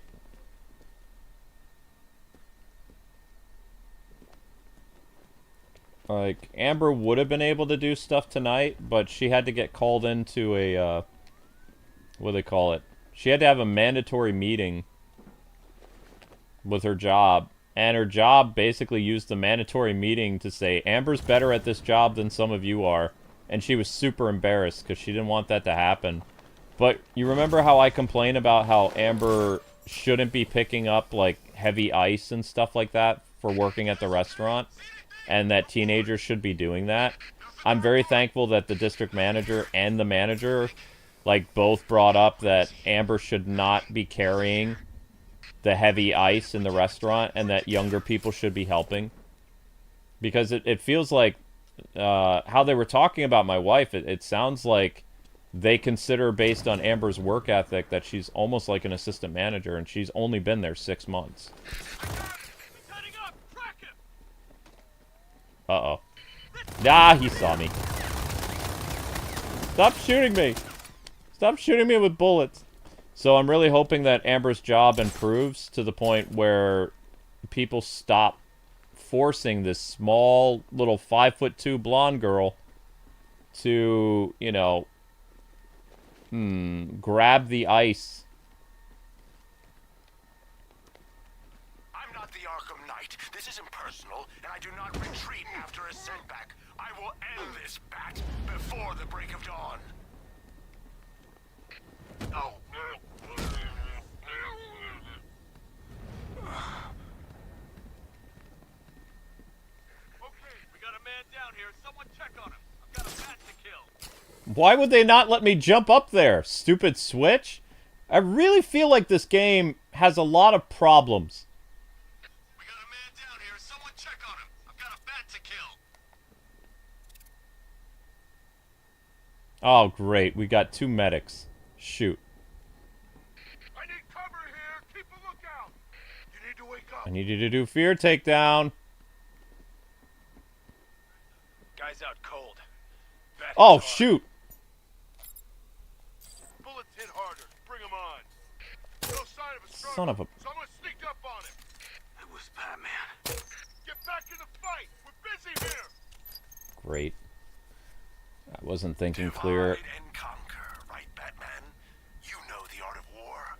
Like, Amber would have been able to do stuff tonight, but she had to get called into a, what do they call it? She had to have a mandatory meeting with her job, and her job basically used the mandatory meeting to say, Amber's better at this job than some of you are, and she was super embarrassed because she didn't want that to happen. But you remember how I complain about how Amber shouldn't be picking up, like, heavy ice and stuff like that for working at the restaurant? And that teenagers should be doing that? I'm very thankful that the district manager and the manager, like, both brought up that Amber should not be carrying the heavy ice in the restaurant and that younger people should be helping. Because it feels like, how they were talking about my wife, it sounds like they consider, based on Amber's work ethic, that she's almost like an assistant manager, and she's only been there 6 months. Uh-oh. Nah, he saw me. Stop shooting me! Stop shooting me with bullets! So I'm really hoping that Amber's job improves to the point where people stop forcing this small, little 5'2" blonde girl to, you know, grab the ice. I'm not the Arkham Knight. This isn't personal, and I do not retreat after a setback. I will end this, Bat, before the break of dawn. Oh. Okay, we got a man down here. Someone check on him. I've got a bat to kill. Why would they not let me jump up there? Stupid Switch? I really feel like this game has a lot of problems. We got a man down here. Someone check on him. I've got a bat to kill. Oh, great. We got 2 medics. Shoot. I need cover here. Keep a lookout. You need to wake up. I need you to do fear takedown. Guy's out cold. Bat Oh, hard. shoot. Son of a... Someone sneaked up on him. It was Batman. Get back in the fight. We're busy here. Great. I wasn't thinking clear. Divide and conquer, right, Batman? You know the art of war.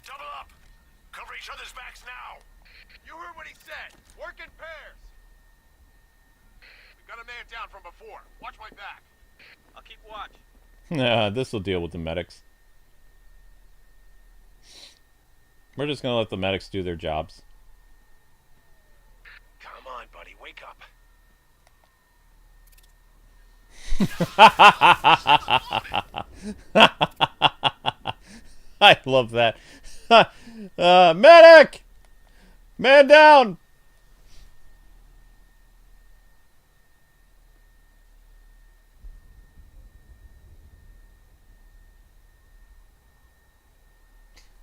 Double up. Cover each other's backs now. You heard what he said. Work in pairs. We got a man down from before. Watch my back. I'll keep watch. Nah, this will deal with the medics. We're just gonna let the medics do their jobs. Come on, buddy, wake up. I love that. Medic! Man down!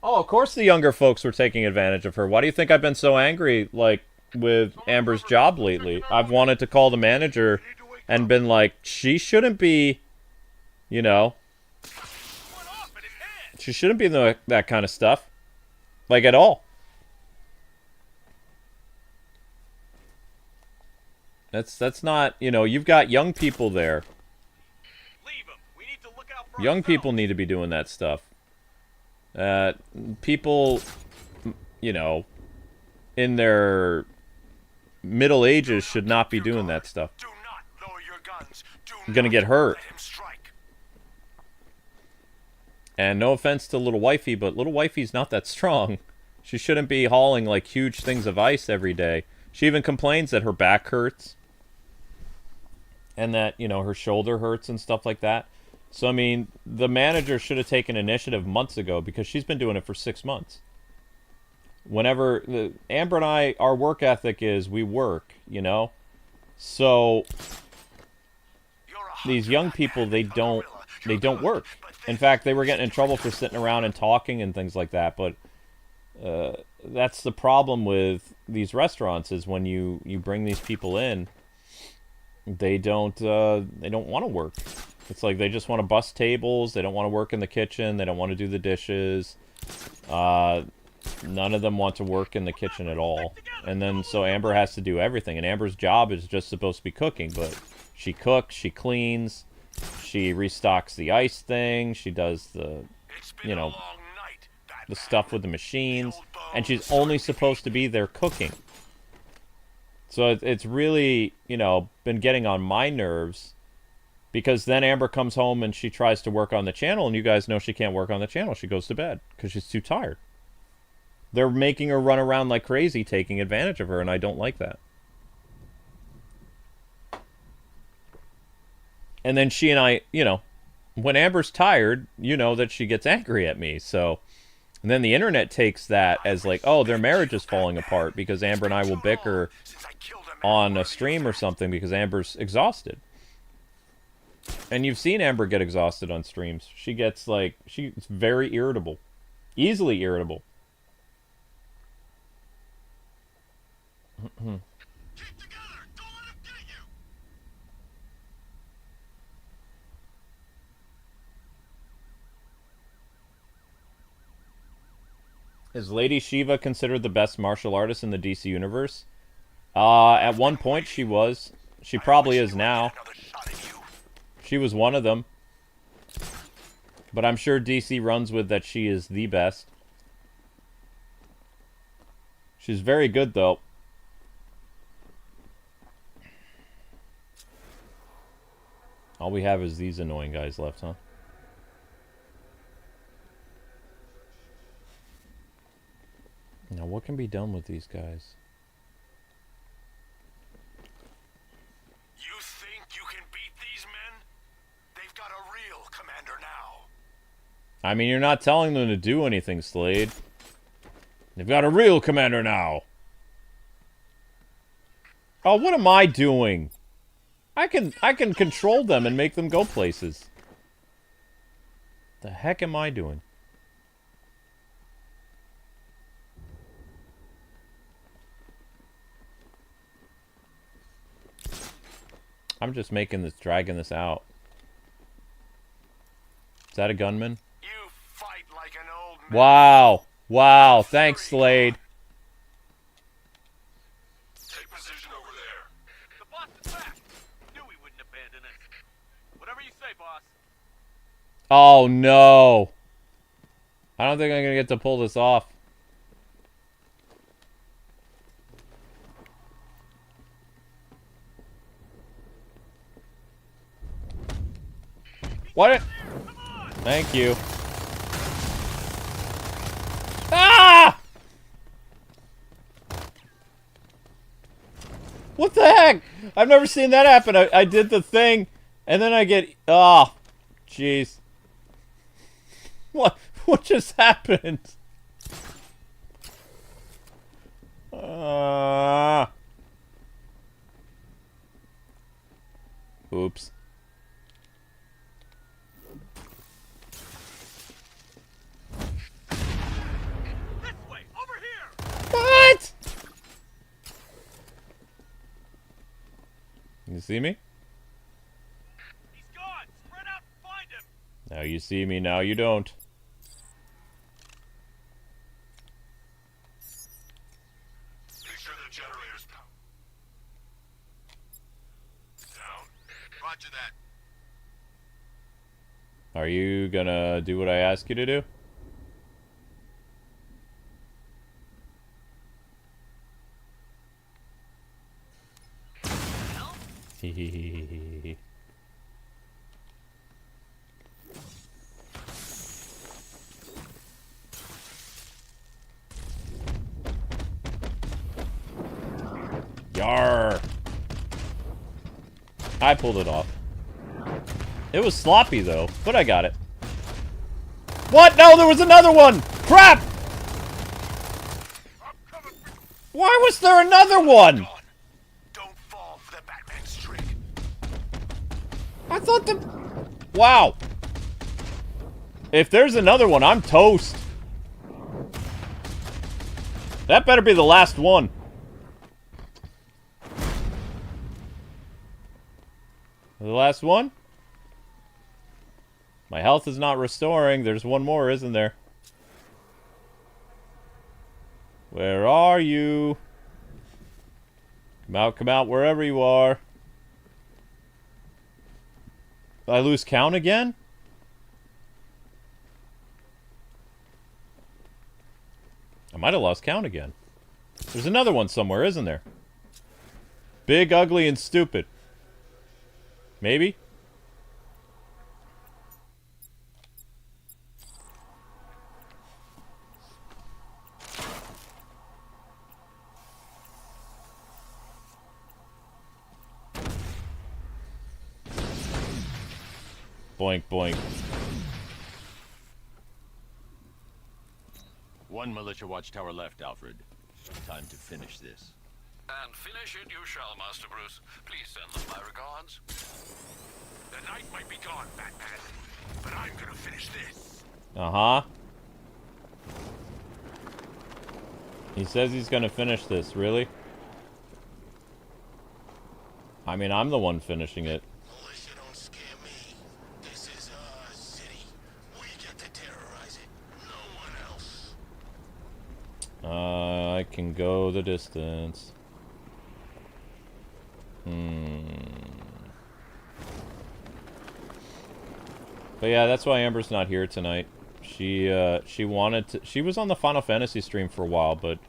Oh, of course the younger folks were taking advantage of her. Why do you think I've been so angry, like, with Amber's job lately? I've wanted to call the manager and been like, she shouldn't be, you know, she shouldn't be doing that kind of stuff. Like, at all. That's not, you know, you've got young people there. Leave him. We need to look out for Young people need to be doing that stuff. People, you know, in their middle ages should not be doing that stuff. Do not lower your guns. Do You're gonna get hurt. let him strike. And no offense to little wifey, but little wifey's not that strong. She shouldn't be hauling, like, huge things of ice every day. She even complains that her back hurts. And that, you know, her shoulder hurts and stuff like that. So, I mean, the manager should have taken initiative months ago because she's been doing it for 6 months. Whenever... Amber and I, our work ethic is we work, you know? So, these young people, they don't work. In fact, they were getting in trouble for sitting around and talking and things like that. But that's the problem with these restaurants is when you bring these people in, they don't want to work. It's like they just want to bust tables. They don't want to work in the kitchen. They don't want to do the dishes. None of them want to work in the kitchen at all. And then so Amber has to do everything. And Amber's job is just supposed to be cooking. But she cooks, she cleans, she restocks the ice thing. She does the, you know, the stuff with the machines. And she's only supposed to be there cooking. So it's really, you know, been getting on my nerves. Because then Amber comes home and she tries to work on the channel, and you guys know she can't work on the channel. She goes to bed because she's too tired. They're making her run around like crazy, taking advantage of her, and I don't like that. And then she and I, you know, when Amber's tired, you know that she gets angry at me. So, and then the internet takes that as like, oh, their marriage is falling apart because Amber and I will bicker on a stream or something because Amber's exhausted. And you've seen Amber get exhausted on streams. She gets, like, she's very irritable. Easily irritable. Keep together. Don't let him get you. Is Lady Shiva considered the best martial artist in the DC universe? At one point she was. She probably is now. She was one of them. But I'm sure DC runs with that she is the best. She's very good, though. All we have is these annoying guys left, huh? Now, what can be done with these guys? You think you can beat these men? They've got a real commander now. I mean, you're not telling them to do anything, Slade. They've got a real commander now. Oh, what am I doing? I can control them and make them go places. The heck am I doing? I'm just dragging this out. Is that a gunman? You fight like an old man. Wow. Wow, thanks, Slade. Take position over there. The boss is back. Knew he wouldn't abandon us. Whatever you say, boss. Oh, no. I don't think I'm gonna get to pull this off. What? Thank you. Ah! What the heck? I've never seen that happen. I did the thing, and then I get... Oh, jeez. What just happened? Oops. This way, over here. What? You see me? He's gone. Spread out and find him. Now you see me, now you don't. Make sure the generator's down. Roger that. Are you gonna do what I ask you to do? Hehehehe. Yarr. I pulled it off. It was sloppy though, but I got it. What? No, there was another one! Crap! Why was there another one? Don't fall for the Batman's trick. I thought the... Wow. If there's another one, I'm toast. That better be the last one. The last one? My health is not restoring. There's one more, isn't there? Where are you? Come out, wherever you are. Did I lose count again? I might have lost count again. There's another one somewhere, isn't there? Big, ugly, and stupid. Maybe? Boink, boink. One militia watchtower left, Alfred. Time to finish this. And finish it you shall, Master Bruce. Please send them my regards. The night might be gone, Batman, but I'm gonna finish this. Uh-huh. He says he's gonna finish this, really? I mean, I'm the one finishing it. Militia don't scare me. This is our city. We get to terrorize it. No one else. I can go the distance. But yeah, that's why Amber's not here tonight. She wanted to... She was on the Final Fantasy stream for a while, but...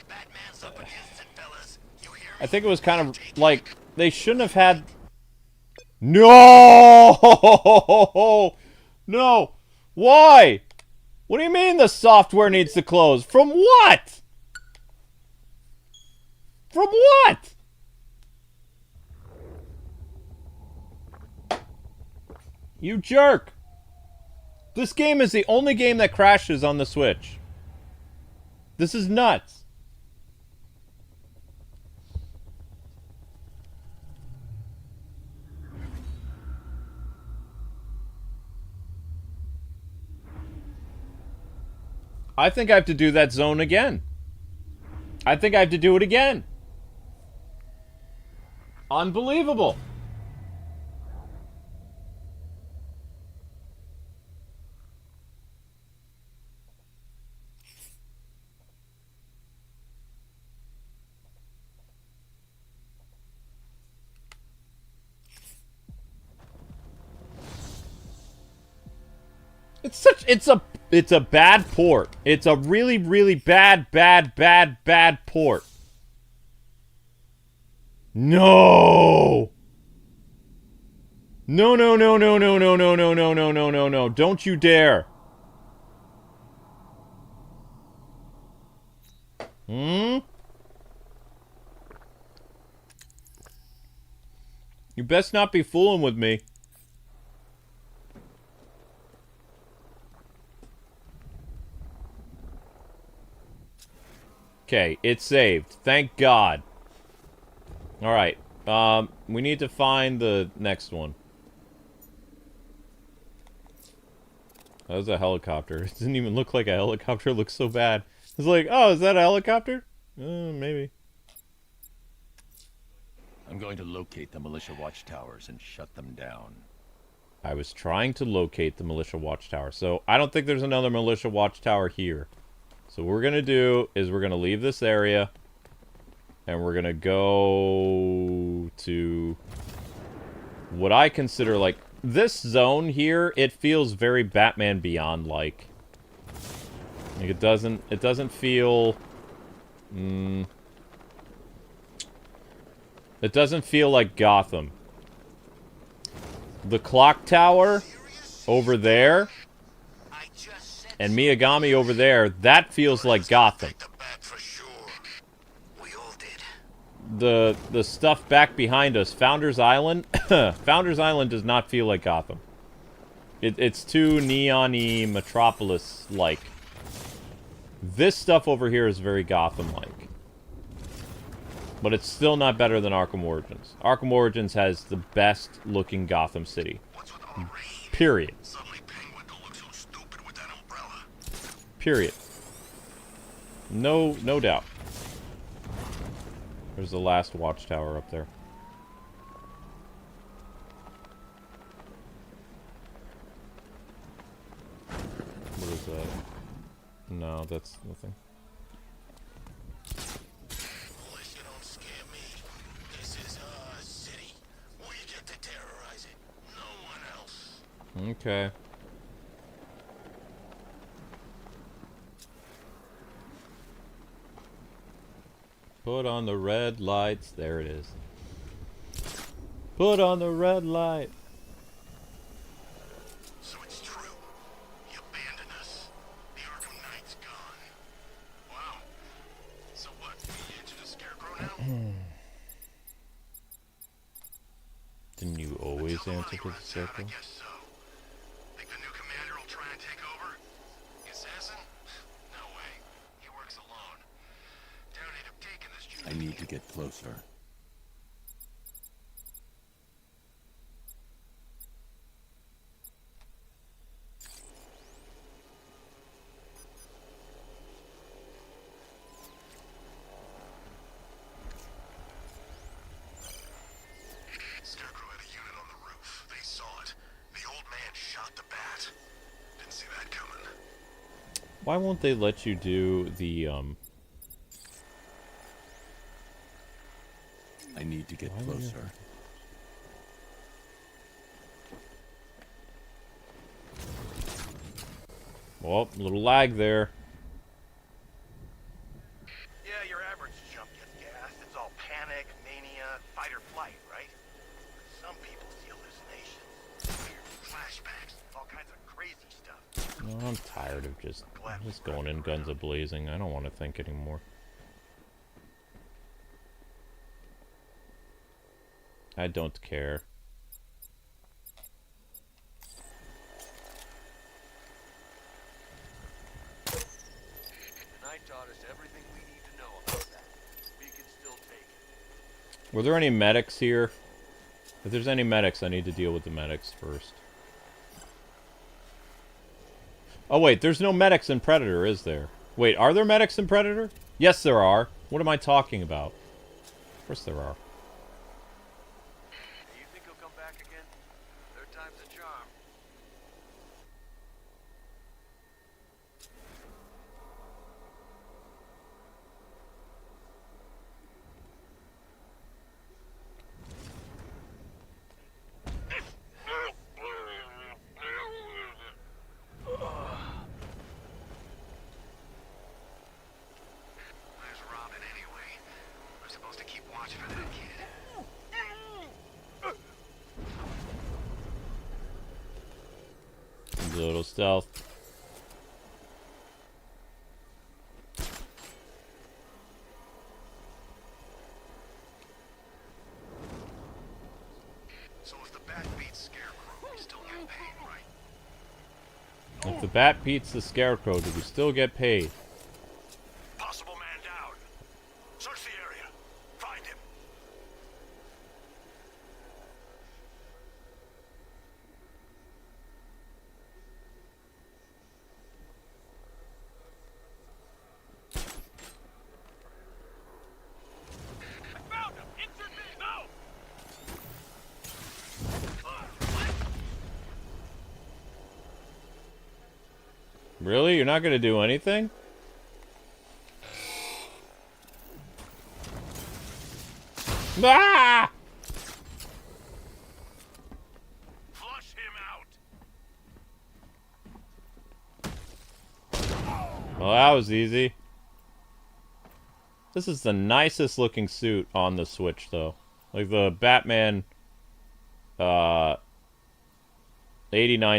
Batman's up against it, fellas. You hear me? I think it was kind of like... They shouldn't have had... No! No! Why? What do you mean the software needs to close? From what? From what? You jerk! This game is the only game that crashes on the Switch. This is nuts. I think I have to do that zone again. I think I have to do it again. Unbelievable. It's a bad port. It's a really, really bad port. No! No, no, no, no, no, no, no, no, no, no, no, no, no. Don't you dare. Hmm? You best not be fooling with me. Okay, it's saved. Thank God. Alright. We need to find the next one. That was a helicopter. It didn't even look like a helicopter. It looks so bad. It's like, oh, is that a helicopter? Maybe. I'm going to locate the militia watchtowers and shut them down. I was trying to locate the militia watchtower. So, I don't think there's another militia watchtower here. So, what we're going to do is we're going to leave this area. And we're going to go to what I consider, like, this zone here. It feels very Batman Beyond-like. Like, it doesn't feel... It doesn't feel like Gotham. The clock tower over there and Miyagami over there, that feels like Gotham. The stuff back behind us, Founders Island, Founders Island does not feel like Gotham. It's too neon-y, Metropolis-like. This stuff over here is very Gotham-like. But it's still not better than Arkham Origins. Arkham Origins has the best looking Gotham City. Period. Period. No doubt. There's the last watchtower up there. What is that? No, that's nothing. Okay. Put on the red lights. There it is. Put on the red light. So it's true. You abandoned us. The Arkham Knight's gone. Wow. So what? We answer the Scarecrow now? Didn't you always answer to the Scarecrow? I guess so. Think the new commander will try and take over? The assassin? No way. He works alone. Doubt he'd have taken this job. I need to get closer. Scarecrow had a unit on the roof. They saw it. The old man shot the bat. Didn't see that coming. Why won't they let you do the, I need to get closer. Well, a little lag there. Yeah, your average chump gets gassed. It's all panic, mania, fight or flight, right? Some people see hallucinations, weird flashbacks, all kinds of crazy stuff. No, I'm tired of just going in guns a-blazing. I don't want to think anymore. I don't care. Knight taught us everything we need to know about that. We can still take it. Were there any medics here? If there's any medics, I need to deal with the medics first. Oh wait, there's no medics in Predator, is there? Wait, are there medics in Predator? Yes, there are. What am I talking about? Of course there are. Do you think he'll come back again? Third time's a charm. Stealth. So if the bat beats Scarecrow, we still get paid, right? If the bat beats the Scarecrow, do we still get paid? Possible man down. Search the area. Find him. I found him. Insert me. No. Really? You're not gonna do anything? Ah! Flush him out. Well, that was easy. This is the nicest looking suit on the Switch, though. Like the Batman 89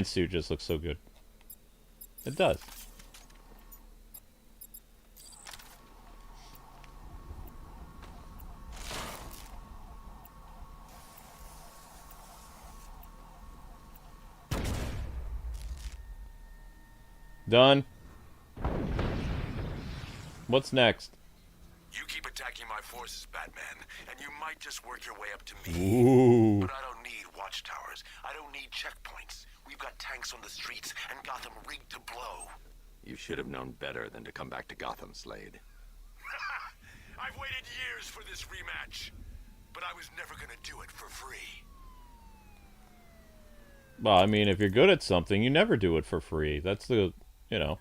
suit just looks so good. It does. Done. What's next? You keep attacking my forces, Batman, and you might just work your way up to me. Ooh. But I don't need watchtowers. I don't need checkpoints. We've got tanks on the streets and Gotham rigged to blow. You should have known better than to come back to Gotham, Slade. I've waited years for this rematch, but I was never gonna do it for free. Well, I mean, if you're good at something, you never do it for free. That's the, you know,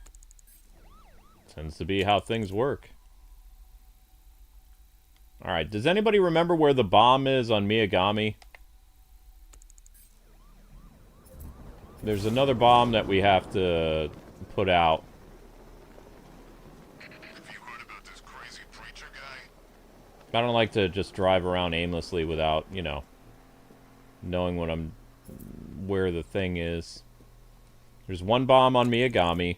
tends to be how things work. Alright, does anybody remember where the bomb is on Miyagami? There's another bomb that we have to put out. Have you heard about this crazy preacher guy? I don't like to just drive around aimlessly without, you know, knowing where the thing is. There's one bomb on Miyagami.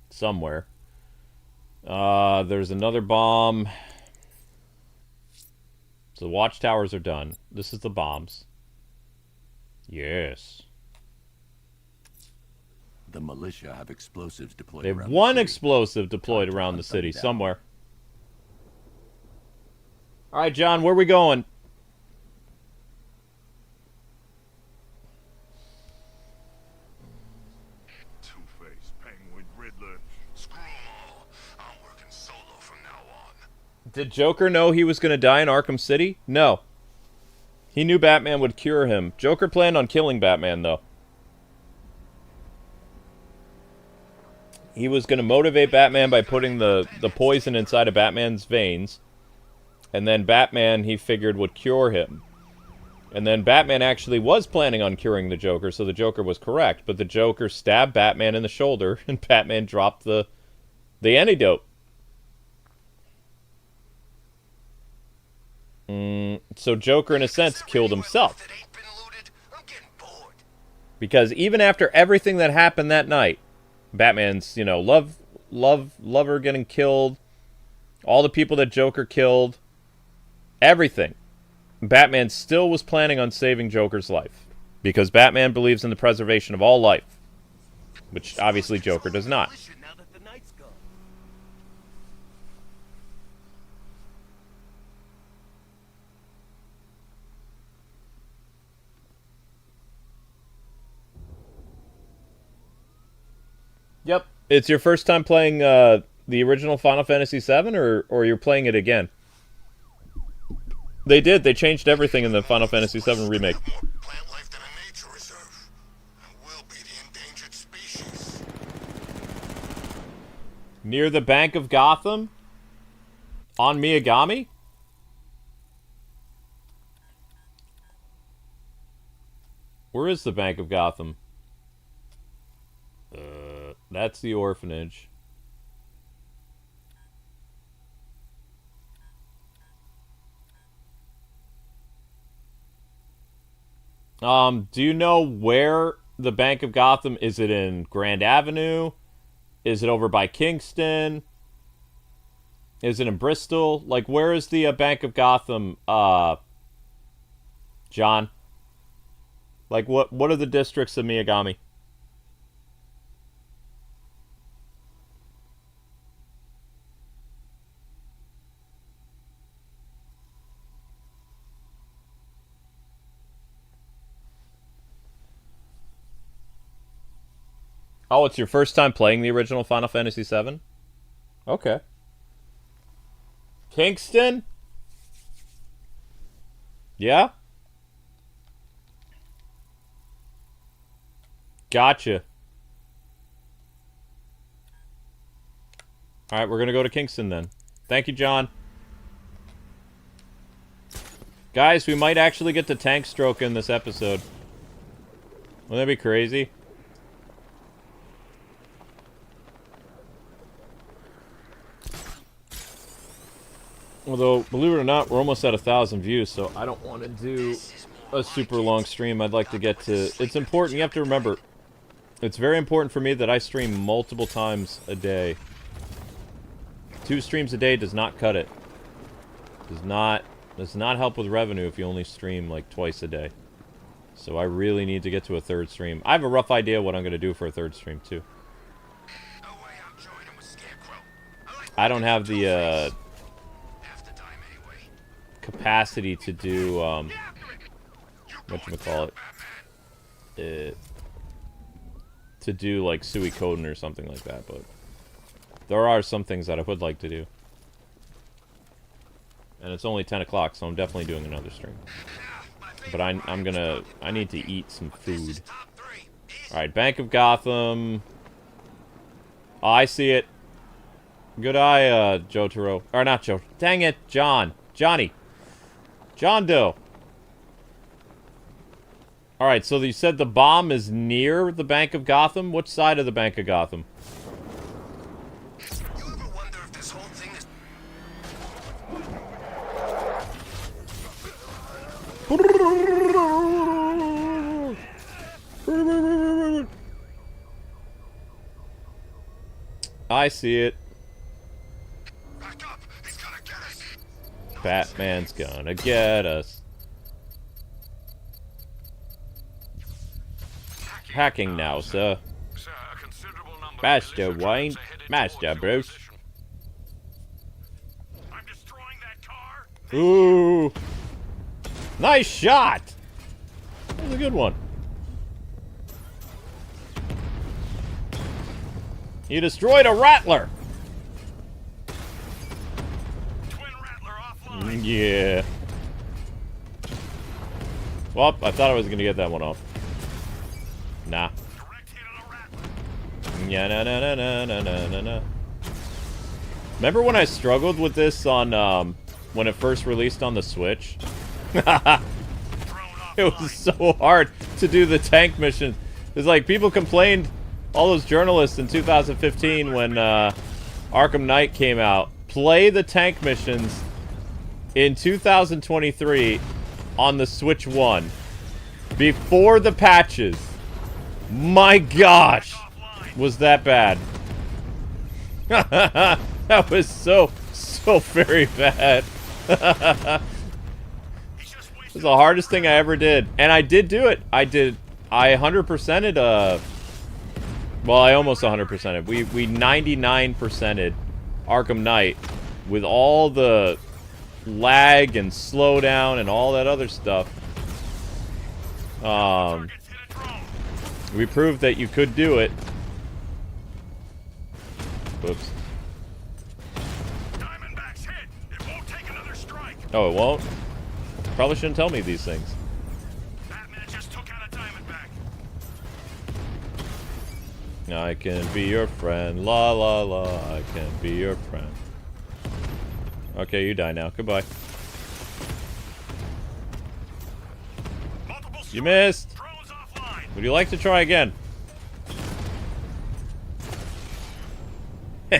Somewhere. There's another bomb. So the watchtowers are done. This is the bombs. Yes. The militia have explosives deployed They have around one the city. explosive deployed Time to around the hunt city them down. somewhere. Alright, John, where are we going? Two-Face, Penguin, Riddler. Screw 'em all. I'm working solo from now on. Did Joker know he was going to die in Arkham City? No. He knew Batman would cure him. Joker planned on killing Batman, though. He was going to motivate Batman by putting the poison inside of Batman's veins. And then Batman, he figured, would cure him. And then Batman actually was planning on curing the Joker, so the Joker was correct. But the Joker stabbed Batman in the shoulder, and Batman dropped the antidote. So Joker, in a sense, killed himself. That ain't been looted? I'm getting bored. Because even after everything that happened that night, Batman's, you know, lover getting killed, all the people that Joker killed, everything, Batman still was planning on saving Joker's life. Because Batman believes in the preservation of all life. Which, obviously, Joker does not. Now that the night's gone. Yep. It's your first time playing the original Final Fantasy VII, or you're playing it again? They did. They changed everything in the Final Fantasy VII remake. More plant life than a nature reserve. And we'll be the endangered species. Near the Bank of Gotham? On Miyagami? Where is the Bank of Gotham? That's the orphanage. Do you know where the Bank of Gotham? Is it in Grand Avenue? Is it over by Kingston? Is it in Bristol? Like, where is the Bank of Gotham, John? Like, what are the districts of Miyagami? Oh, it's your first time playing the original Final Fantasy VII? Okay. Kingston? Yeah? Gotcha. Alright, we're gonna go to Kingston then. Thank you, John. Guys, we might actually get the tank stroke in this episode. Wouldn't that be crazy? Although, believe it or not, we're almost at 1,000 views, so I don't want to do a super long stream. I'd like to get to... It's important, you have to remember, it's very important for me that I stream multiple times a day. 2 streams a day does not cut it. Does not help with revenue if you only stream like twice a day. So I really need to get to a 3rd stream. I have a rough idea what I'm going to do for a 3rd stream, too. I don't have the, capacity to do, whatchamacallit, to do, like, Suikoden or something like that, but there are some things that I would like to do. And it's only 10 o'clock, so I'm definitely doing another stream. But I need to eat some food. Alright, Bank of Gotham. Oh, I see it. Good eye, Jotaro. Or not Joe. Dang it, John. Johnny. John Doe. Alright, so you said the bomb is near the Bank of Gotham? Which side of the Bank of Gotham? You ever wonder if this whole thing is... I see it. Back up! He's gonna get us! Batman's gonna get us. Hacking now, sir. Sir, a considerable number of Master militia Wayne. troops are headed Master towards your Bruce. position. I'm destroying that car. Ooh. Nice shot! That was a good one. You destroyed a Rattler! Twin Rattler offline. Yeah. Well, I thought I was gonna get that one off. Nah. Direct hit on a Rattler. Yeah, na. Remember when I struggled with this on, when it first released on the Switch? It was so hard to do the tank mission. It's like, people complained, all those journalists in 2015 when, Arkham Knight came out. Play the tank missions in 2023 on the Switch 1. Before the patches. My gosh! Was that bad? That was so very bad. It was the hardest thing I ever did. And I did do it. I 100%ed, well, I almost 100%ed. We 99%ed Arkham Knight with all the lag and slowdown and all that other stuff. We proved that you could do it. Whoops. Diamondback's hit. It won't take another strike. Oh, it won't? Probably shouldn't tell me these things. Batman just took out a Diamondback. I can be your friend. La la la. I can be your friend. Okay, you die now. Goodbye. You missed. Drones offline. Would you like to try again? I'll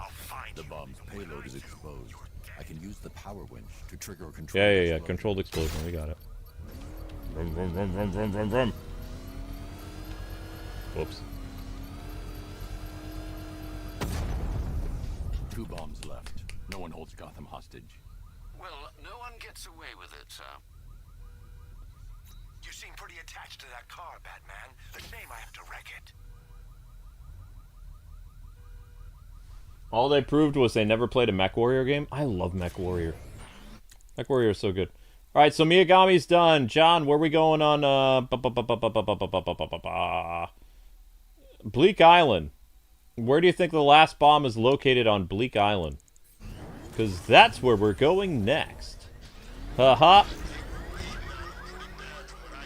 find The you. bomb's payload is exposed. I can use the power winch to trigger a control. Yeah. Controlled explosion. We got it. Vroom, vroom, vroom, vroom, vroom, vroom, vroom. Whoops. 2 bombs left. No one holds Gotham hostage. Well, no one gets away with it, sir. You seem pretty attached to that car, Batman. A shame I have to wreck it. All they proved was they never played a MechWarrior game. I love MechWarrior. MechWarrior is so good. All right, so Miyagami's done. John, where are we going on? Bleak Island. Where do you think the last bomb is located on Bleak Island? Because that's where we're going next. Haha.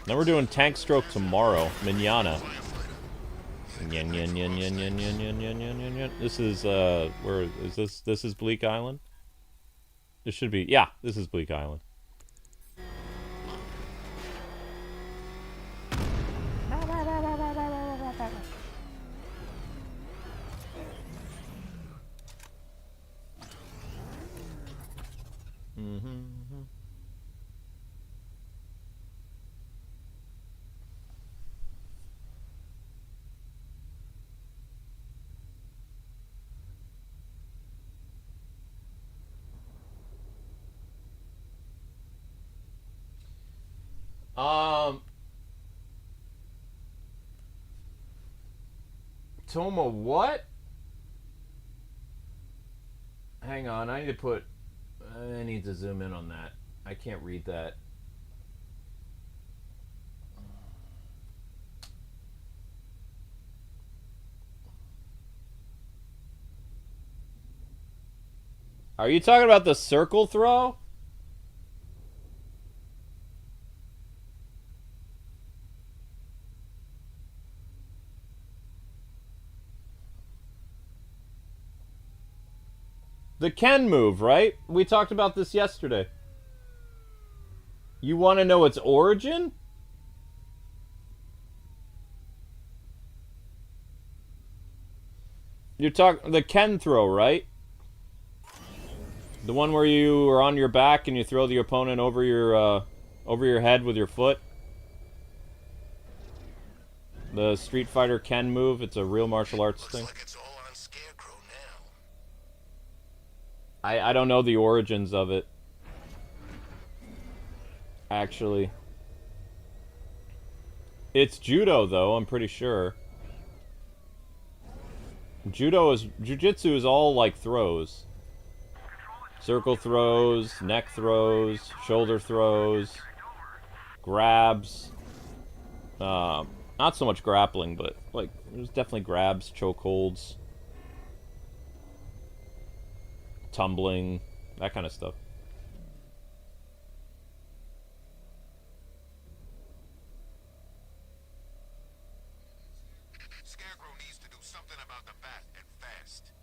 Then we're doing Tank Stroke tomorrow. Manana. This is, where is this? This is Bleak Island? This should be, yeah, this is Bleak Island. Toma, what? Hang on, I need to zoom in on that. I can't read that. Are you talking about the circle throw? The Ken move, right? We talked about this yesterday. You want to know its origin? You're talking the Ken throw, right? The one where you are on your back and you throw the opponent over your head with your foot. The Street Fighter Ken move. It's a real martial arts thing. Looks like it's all on Scarecrow now. I don't know the origins of it. Actually. It's judo, though, I'm pretty sure. Jiu-jitsu is all, like, throws. Circle throws, neck throws, shoulder throws, grabs. Not so much grappling, but, like, there's definitely grabs, chokeholds. Tumbling, that kind of stuff. Scarecrow needs to do something about the bat, and fast.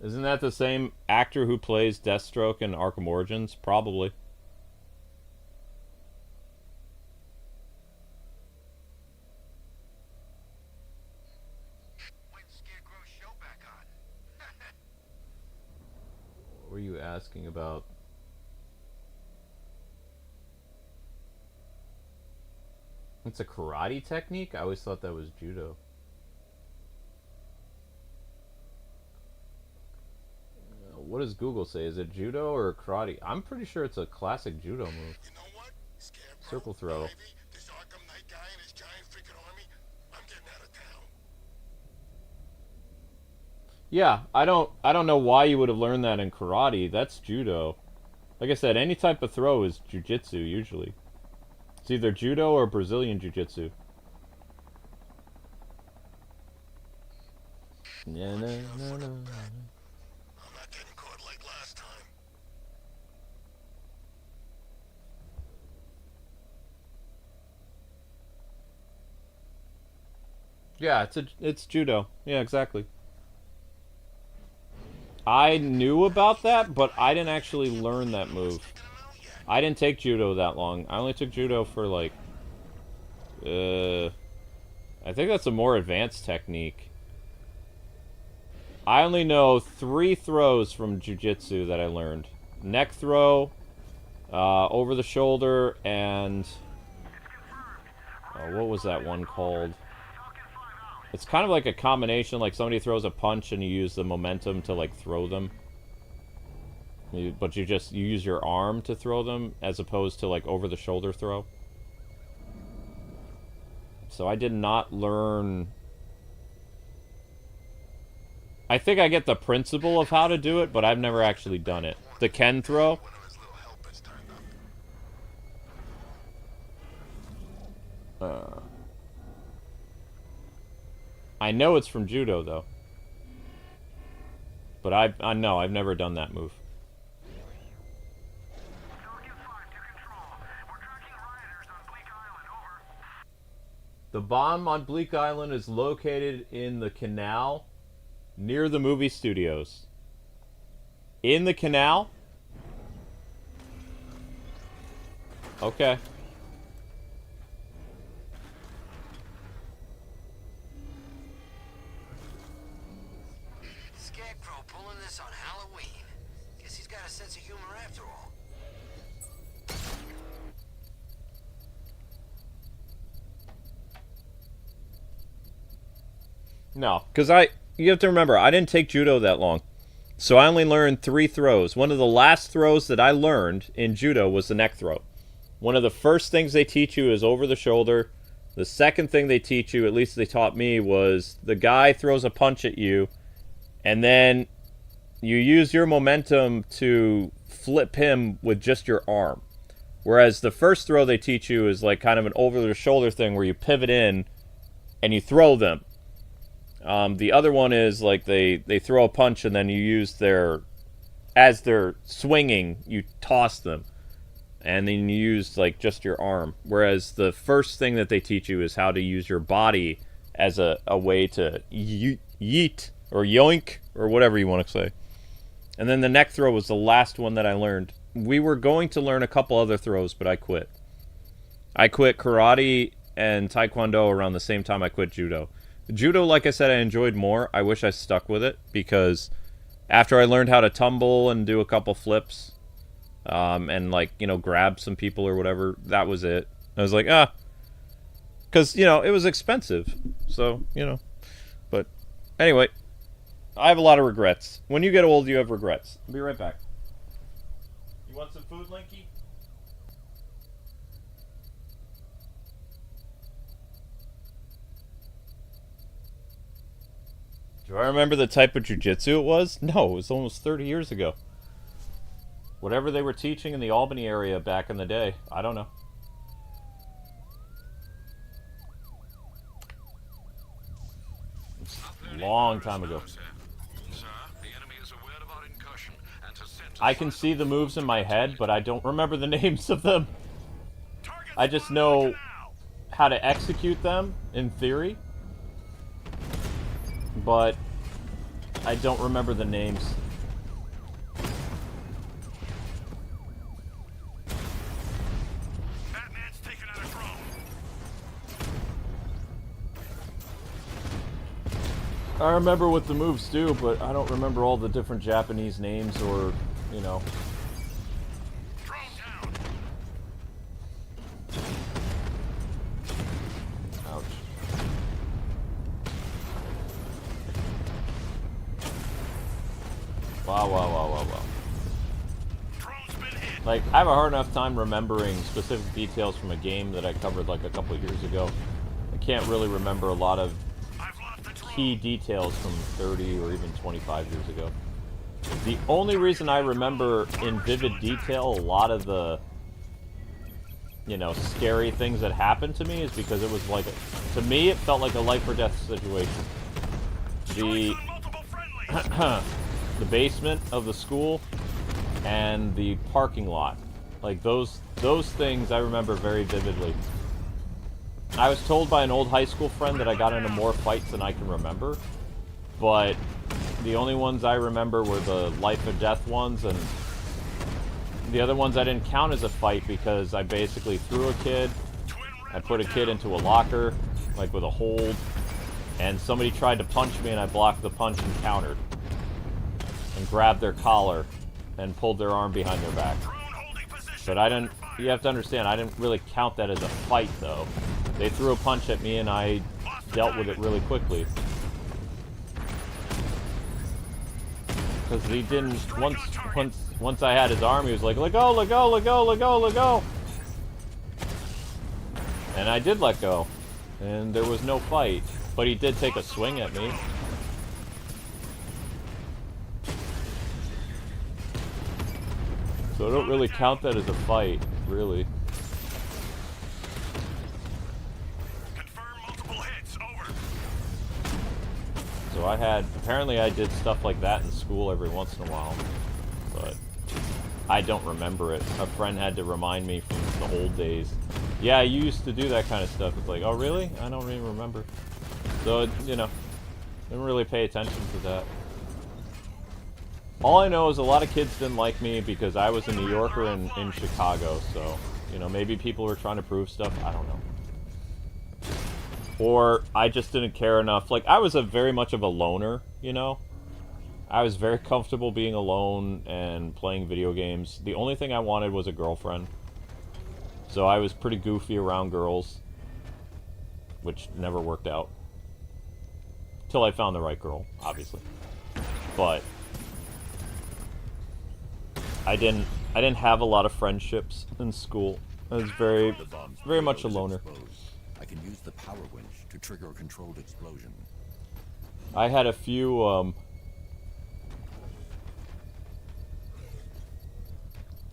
Isn't that the same actor who plays Deathstroke in Arkham Origins? Probably. When's Scarecrow's show back on? What were you asking about? It's a karate technique? I always thought that was judo. What does Google say? Is it judo or karate? I'm pretty sure it's a classic judo move. You know what? Scarecrow, Circle throw. Ivy, this Arkham Knight guy and his giant freaking army, I'm getting out of town. Yeah, I don't know why you would have learned that in karate. That's judo. Like I said, any type of throw is jiu-jitsu usually. It's either judo or Brazilian jiu-jitsu. No, no, no, no. I'm not getting caught like last time. Yeah, it's judo. Yeah, exactly. I knew about that, but I didn't actually learn that move. I didn't take judo that long. I only took judo for like I think that's a more advanced technique. I only know 3 throws from jiu-jitsu that I learned. Neck throw, over the shoulder, and What was that one called? It's kind of like a combination, like somebody throws a punch and you use the momentum to, like, throw them. But you use your arm to throw them, as opposed to, like, over-the-shoulder throw. So I did not learn... I think I get the principle of how to do it, but I've never actually done it. The Ken throw... I know it's from judo, though. But I know, I've never done that move. The bomb on Bleak Island is located in the canal near the movie studios. In the canal? Okay. Scarecrow pulling this on Halloween. Guess he's got a sense of humor after all. No, because you have to remember, I didn't take judo that long. So I only learned 3 throws. One of the last throws that I learned in judo was the neck throw. One of the first things they teach you is over the shoulder. The second thing they teach you, at least they taught me, was the guy throws a punch at you, and then you use your momentum to flip him with just your arm. Whereas the first throw they teach you is like kind of an over-the-shoulder thing where you pivot in and you throw them. The other one is like they throw a punch and then you use as they're swinging, you toss them. And then you use like just your arm. Whereas the first thing that they teach you is how to use your body as a way to yeet or yoink or whatever you want to say. And then the neck throw was the last one that I learned. We were going to learn a couple other throws, but I quit. I quit karate and taekwondo around the same time I quit judo. Judo, like I said, I enjoyed more. I wish I stuck with it, because after I learned how to tumble and do a couple flips, and, like, you know, grab some people or whatever, that was it. I was like, because, you know, it was expensive. So, you know. But, anyway, I have a lot of regrets. When you get old, you have regrets. I'll be right back. You want some food, Linky? Do I remember the type of jiu-jitsu it was? No, it was almost 30 years ago. Whatever they were teaching in the Albany area back in the day, I don't know. It's a long time ago. I can see the moves in my head, but I don't remember the names of them. I just know how to execute them, in theory. But I don't remember the names. Batman's taking out a drone. I remember what the moves do, but I don't remember all the different Japanese names or, you know. Drone down. Ouch. Wow. Drone's been hit. Like, I have a hard enough time remembering specific details from a game that I covered like a couple years ago. I can't really remember a lot of I've lost the drone. key details from 30 or even 25 years ago. The only reason I remember in vivid detail a lot of the, you know, scary things that happened to me is because it was like, to me, it felt like a life or death situation. The Multiple friendlies. the basement of the school and the parking lot, like those things I remember very vividly. I was told by an old high school friend that I got into more fights than I can remember, but the only ones I remember were the life or death ones, and the other ones I didn't count as a fight because I basically threw a kid, I put a kid into a locker, like with a hold, and somebody tried to punch me and I blocked the punch and countered. And grabbed their collar and pulled their arm behind their back. Drone holding position. But I didn't, you have to understand, I didn't really count that as a fight, though. They threw a punch at me and I dealt with it really quickly. Because he didn't, once I had his arm, he was like, let go, let go, let go, let go, let go. And I did let go. And there was no fight. But he did take a swing at me. So I don't really count that as a fight, really. Confirm multiple hits. Over. So apparently I did stuff like that in school every once in a while. But I don't remember it. A friend had to remind me from the old days. Yeah, you used to do that kind of stuff. It's like, oh really? I don't even remember. So, you know, didn't really pay attention to that. All I know is a lot of kids didn't like me because I was a New Yorker in Chicago, so, you know, maybe people were trying to prove stuff, I don't know. Or I just didn't care enough. Like, I was very much of a loner, you know? I was very comfortable being alone and playing video games. The only thing I wanted was a girlfriend. So I was pretty goofy around girls, which never worked out. Till I found the right girl, obviously. But I didn't have a lot of friendships in school. I was very much a loner. I can use the power winch to trigger a controlled explosion. I had a few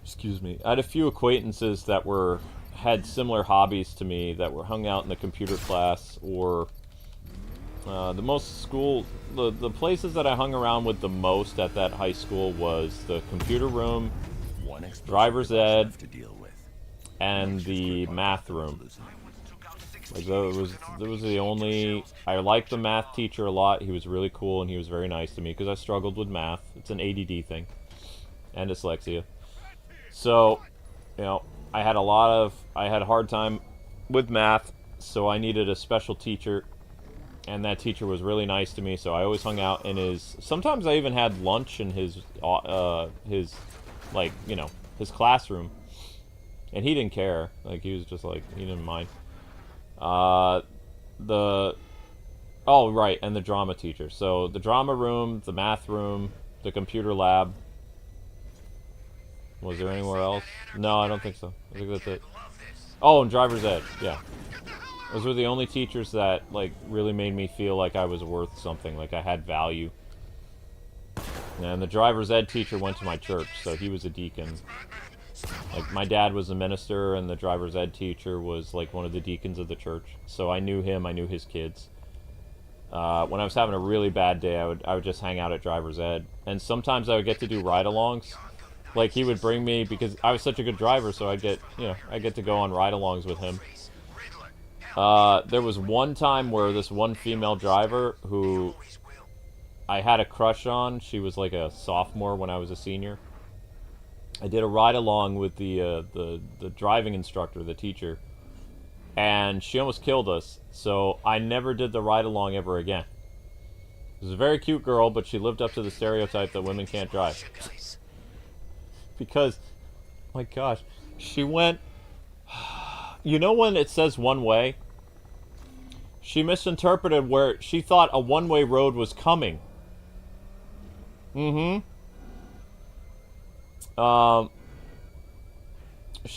excuse me. I had a few acquaintances that had similar hobbies to me, that were hung out in the computer class, or the places that I hung around with the most at that high school was the computer room, driver's ed, and the math room. Like, those was the only... I liked the math teacher a lot. He was really cool and he was very nice to me because I struggled with math. It's an ADD thing. And dyslexia. So, you know, I had a hard time with math, so I needed a special teacher. And that teacher was really nice to me, so I always hung out in his... Sometimes I even had lunch in his like, you know, his classroom. And he didn't care. Like, he was just like, he didn't mind. Oh, right, and the drama teacher. So, the drama room, the math room, the computer lab. Was there anywhere else? No, I don't think so. I think that's it. Oh, and driver's ed, yeah. Those were the only teachers that, like, really made me feel like I was worth something, like I had value. And the driver's ed teacher went to my church, so he was a deacon. Like, my dad was a minister, and the driver's ed teacher was, like, one of the deacons of the church. So I knew him, I knew his kids. When I was having a really bad day, I would just hang out at driver's ed. And sometimes I would get to do ride-alongs. Like, he would bring me, because I was such a good driver, so I'd get to go on ride-alongs with him. There was one time where this one female driver who I had a crush on, she was like a sophomore when I was a senior. I did a ride-along with the driving instructor, the teacher, and she almost killed us, so I never did the ride-along ever again. She was a very cute girl, but she lived up to the stereotype that women can't drive. Because, my gosh, she went... You know when it says one way? She misinterpreted where she thought a one-way road was coming. She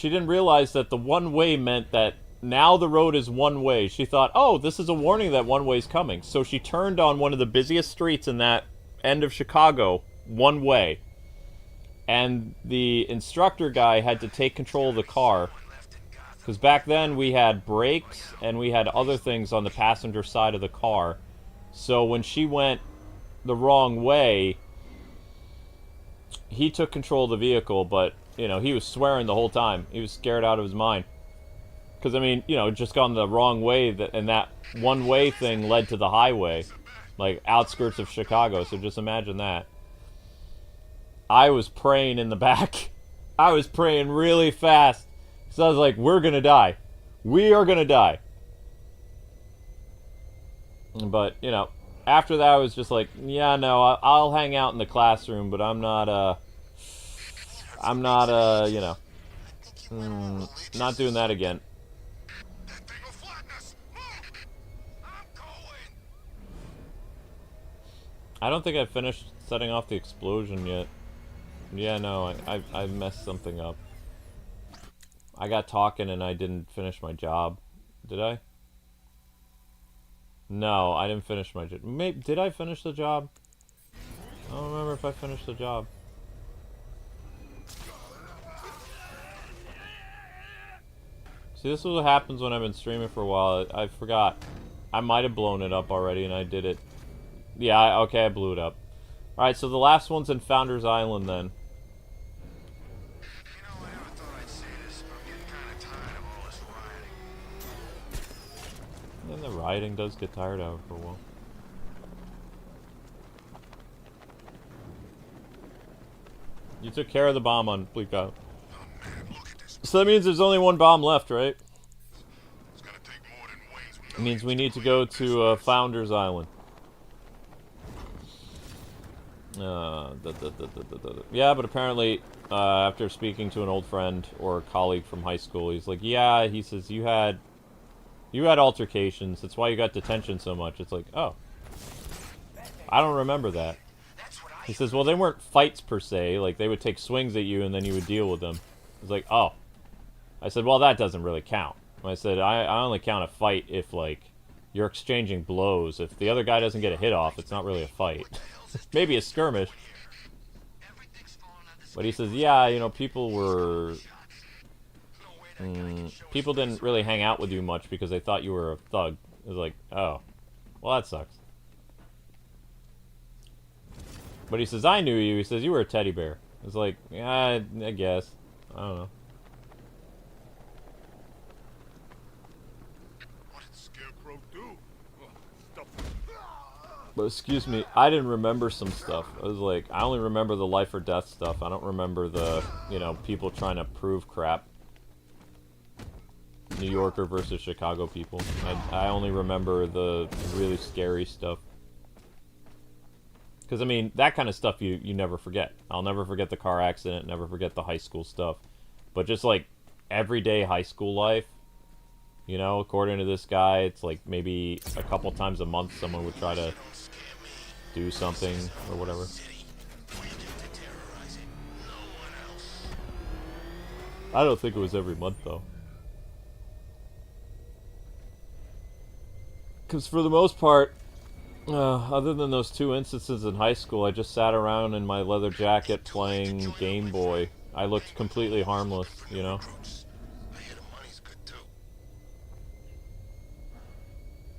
didn't realize that the one-way meant that now the road is one way. She thought, oh, this is a warning that one way's coming. So she turned on one of the busiest streets in that end of Chicago, one way. And the instructor guy had to take control of the car. Because back then we had brakes and we had other things on the passenger side of the car. So when she went the wrong way, he took control of the vehicle, but, you know, he was swearing the whole time. He was scared out of his mind. Because, I mean, you know, just gone the wrong way, and that one-way thing led to the highway. Like, outskirts of Chicago, so just imagine that. I was praying in the back. I was praying really fast. So I was like, we're gonna die. We are gonna die. But, you know, after that I was just like, yeah, no, I'll hang out in the classroom, but I'm not, you know, not doing that again. I don't think I finished setting off the explosion yet. Yeah, no, I messed something up. I got talking and I didn't finish my job. Did I? No, I didn't finish my job. Did I finish the job? I don't remember if I finished the job. See, this is what happens when I've been streaming for a while. I forgot. I might have blown it up already and I did it. Yeah, okay, I blew it up. Alright, so the last one's in Founders Island then. You know, I never thought I'd say this, but I'm getting kind of tired of all this rioting. And the rioting does get tired out for a while. You took care of the bomb on Bleak Island. So that means there's only one bomb left, right? It means we need to go to Founders Island. Yeah, but apparently, after speaking to an old friend or a colleague from high school, he's like, yeah, he says, you had altercations, that's why you got detention so much. It's like, oh. I don't remember that. He says, well, they weren't fights per se, like, they would take swings at you and then you would deal with them. It's like, oh. I said, well, that doesn't really count. I said, I only count a fight if, like, you're exchanging blows. If the other guy doesn't get a hit off, it's not really a fight. Maybe a skirmish. But he says, yeah, you know, people were... people didn't really hang out with you much because they thought you were a thug. It was like, oh. Well, that sucks. But he says, I knew you. He says, you were a teddy bear. It's like, yeah, I guess. I don't know. But excuse me, I didn't remember some stuff. I was like, I only remember the life or death stuff. I don't remember the, you know, people trying to prove crap. New Yorker versus Chicago people. I only remember the really scary stuff. Because, I mean, that kind of stuff you never forget. I'll never forget the car accident, never forget the high school stuff. But just, like, everyday high school life, you know, according to this guy, it's like maybe a couple times a month someone would try to do something or whatever. I don't think it was every month, though. Because for the most part, other than those 2 instances in high school, I just sat around in my leather jacket playing Game Boy. I looked completely harmless, you know?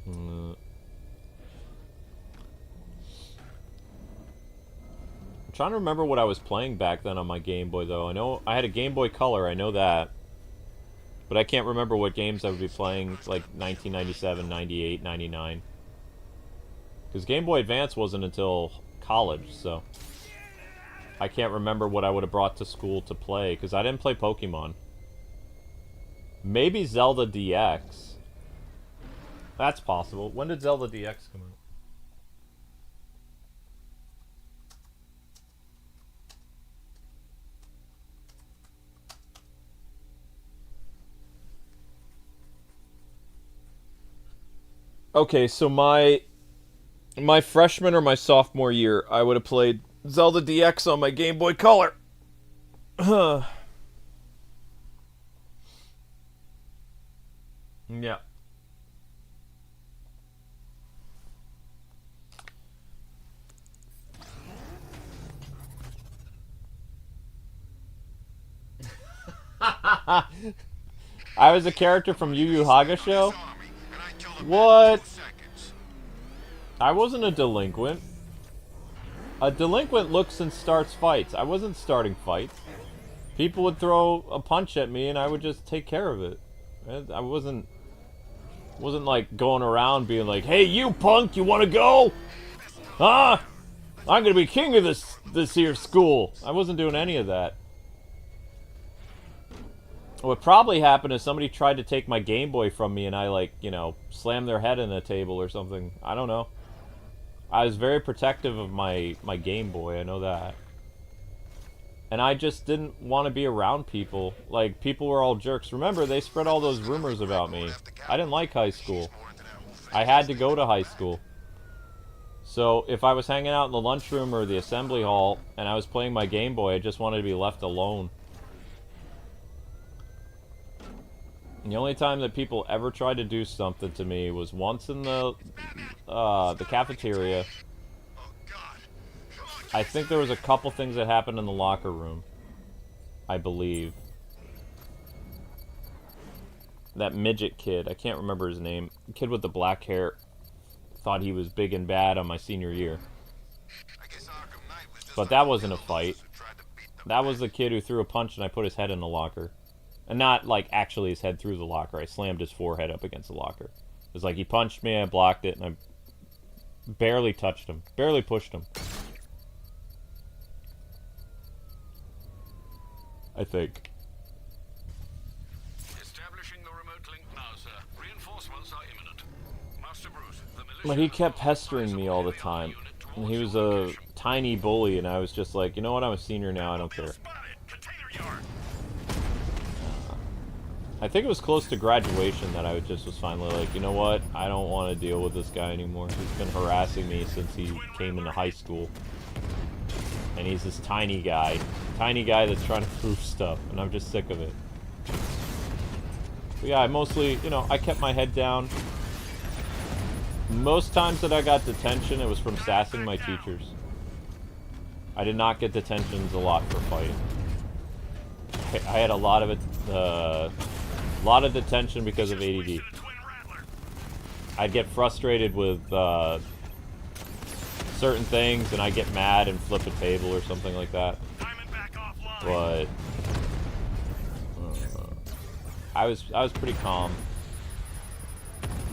I'm trying to remember what I was playing back then on my Game Boy, though. I know I had a Game Boy Color, I know that. But I can't remember what games I would be playing, like 1997, 98, 99. Because Game Boy Advance wasn't until college, so... I can't remember what I would have brought to school to play, because I didn't play Pokemon. Maybe Zelda DX. That's possible. When did Zelda DX come out? Okay, so my freshman or my sophomore year, I would have played Zelda DX on my Game Boy Color. Yeah. I was a character from Yu Yu Hakusho? What? I wasn't a delinquent. A delinquent looks and starts fights. I wasn't starting fights. People would throw a punch at me and I would just take care of it. I wasn't like going around being like, hey, you punk, you want to go? Huh? I'm going to be king of this here school. I wasn't doing any of that. What probably happened is somebody tried to take my Game Boy from me and I, like, you know, slammed their head in a table or something. I don't know. I was very protective of my Game Boy, I know that. And I just didn't want to be around people. Like, people were all jerks. Remember, they spread all those rumors about me. I didn't like high school. I had to go to high school. So if I was hanging out in the lunchroom or the assembly hall and I was playing my Game Boy, I just wanted to be left alone. And the only time that people ever tried to do something to me was once in the cafeteria. I think there was a couple things that happened in the locker room. I believe. That midget kid, I can't remember his name. The kid with the black hair thought he was big and bad on my senior year. But that wasn't a fight. That was the kid who threw a punch and I put his head in the locker. And not, like, actually his head through the locker. I slammed his forehead up against the locker. It was like he punched me, I blocked it, and I barely touched him. Barely pushed him. I think. Establishing the remote link now, sir. Reinforcements are imminent. Master Bruce, the militia... But he kept pestering me all the time. And he was a tiny bully, and I was just like, you know what, I'm a senior now, I don't care. I think it was close to graduation that I just was finally like, you know what, I don't want to deal with this guy anymore. He's been harassing me since he came into high school. And he's this tiny guy that's trying to prove stuff, and I'm just sick of it. But yeah, I mostly, you know, I kept my head down. Most times that I got detention, it was from sassing my teachers. I did not get detentions a lot for fighting. I had a lot of it, a lot of detention because of ADD. I'd get frustrated with certain things, and I'd get mad and flip a table or something like that. But I was pretty calm.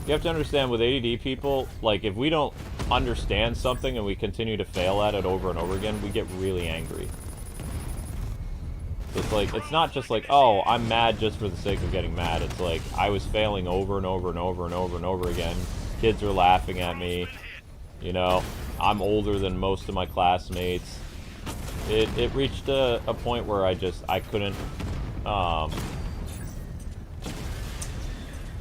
You have to understand, with ADD people, like, if we don't understand something and we continue to fail at it over and over again, we get really angry. It's like, it's not just like, oh, I'm mad just for the sake of getting mad. It's like, I was failing over and over and over and over and over again. Kids are laughing at me. You know, I'm older than most of my classmates. It reached a point where I couldn't,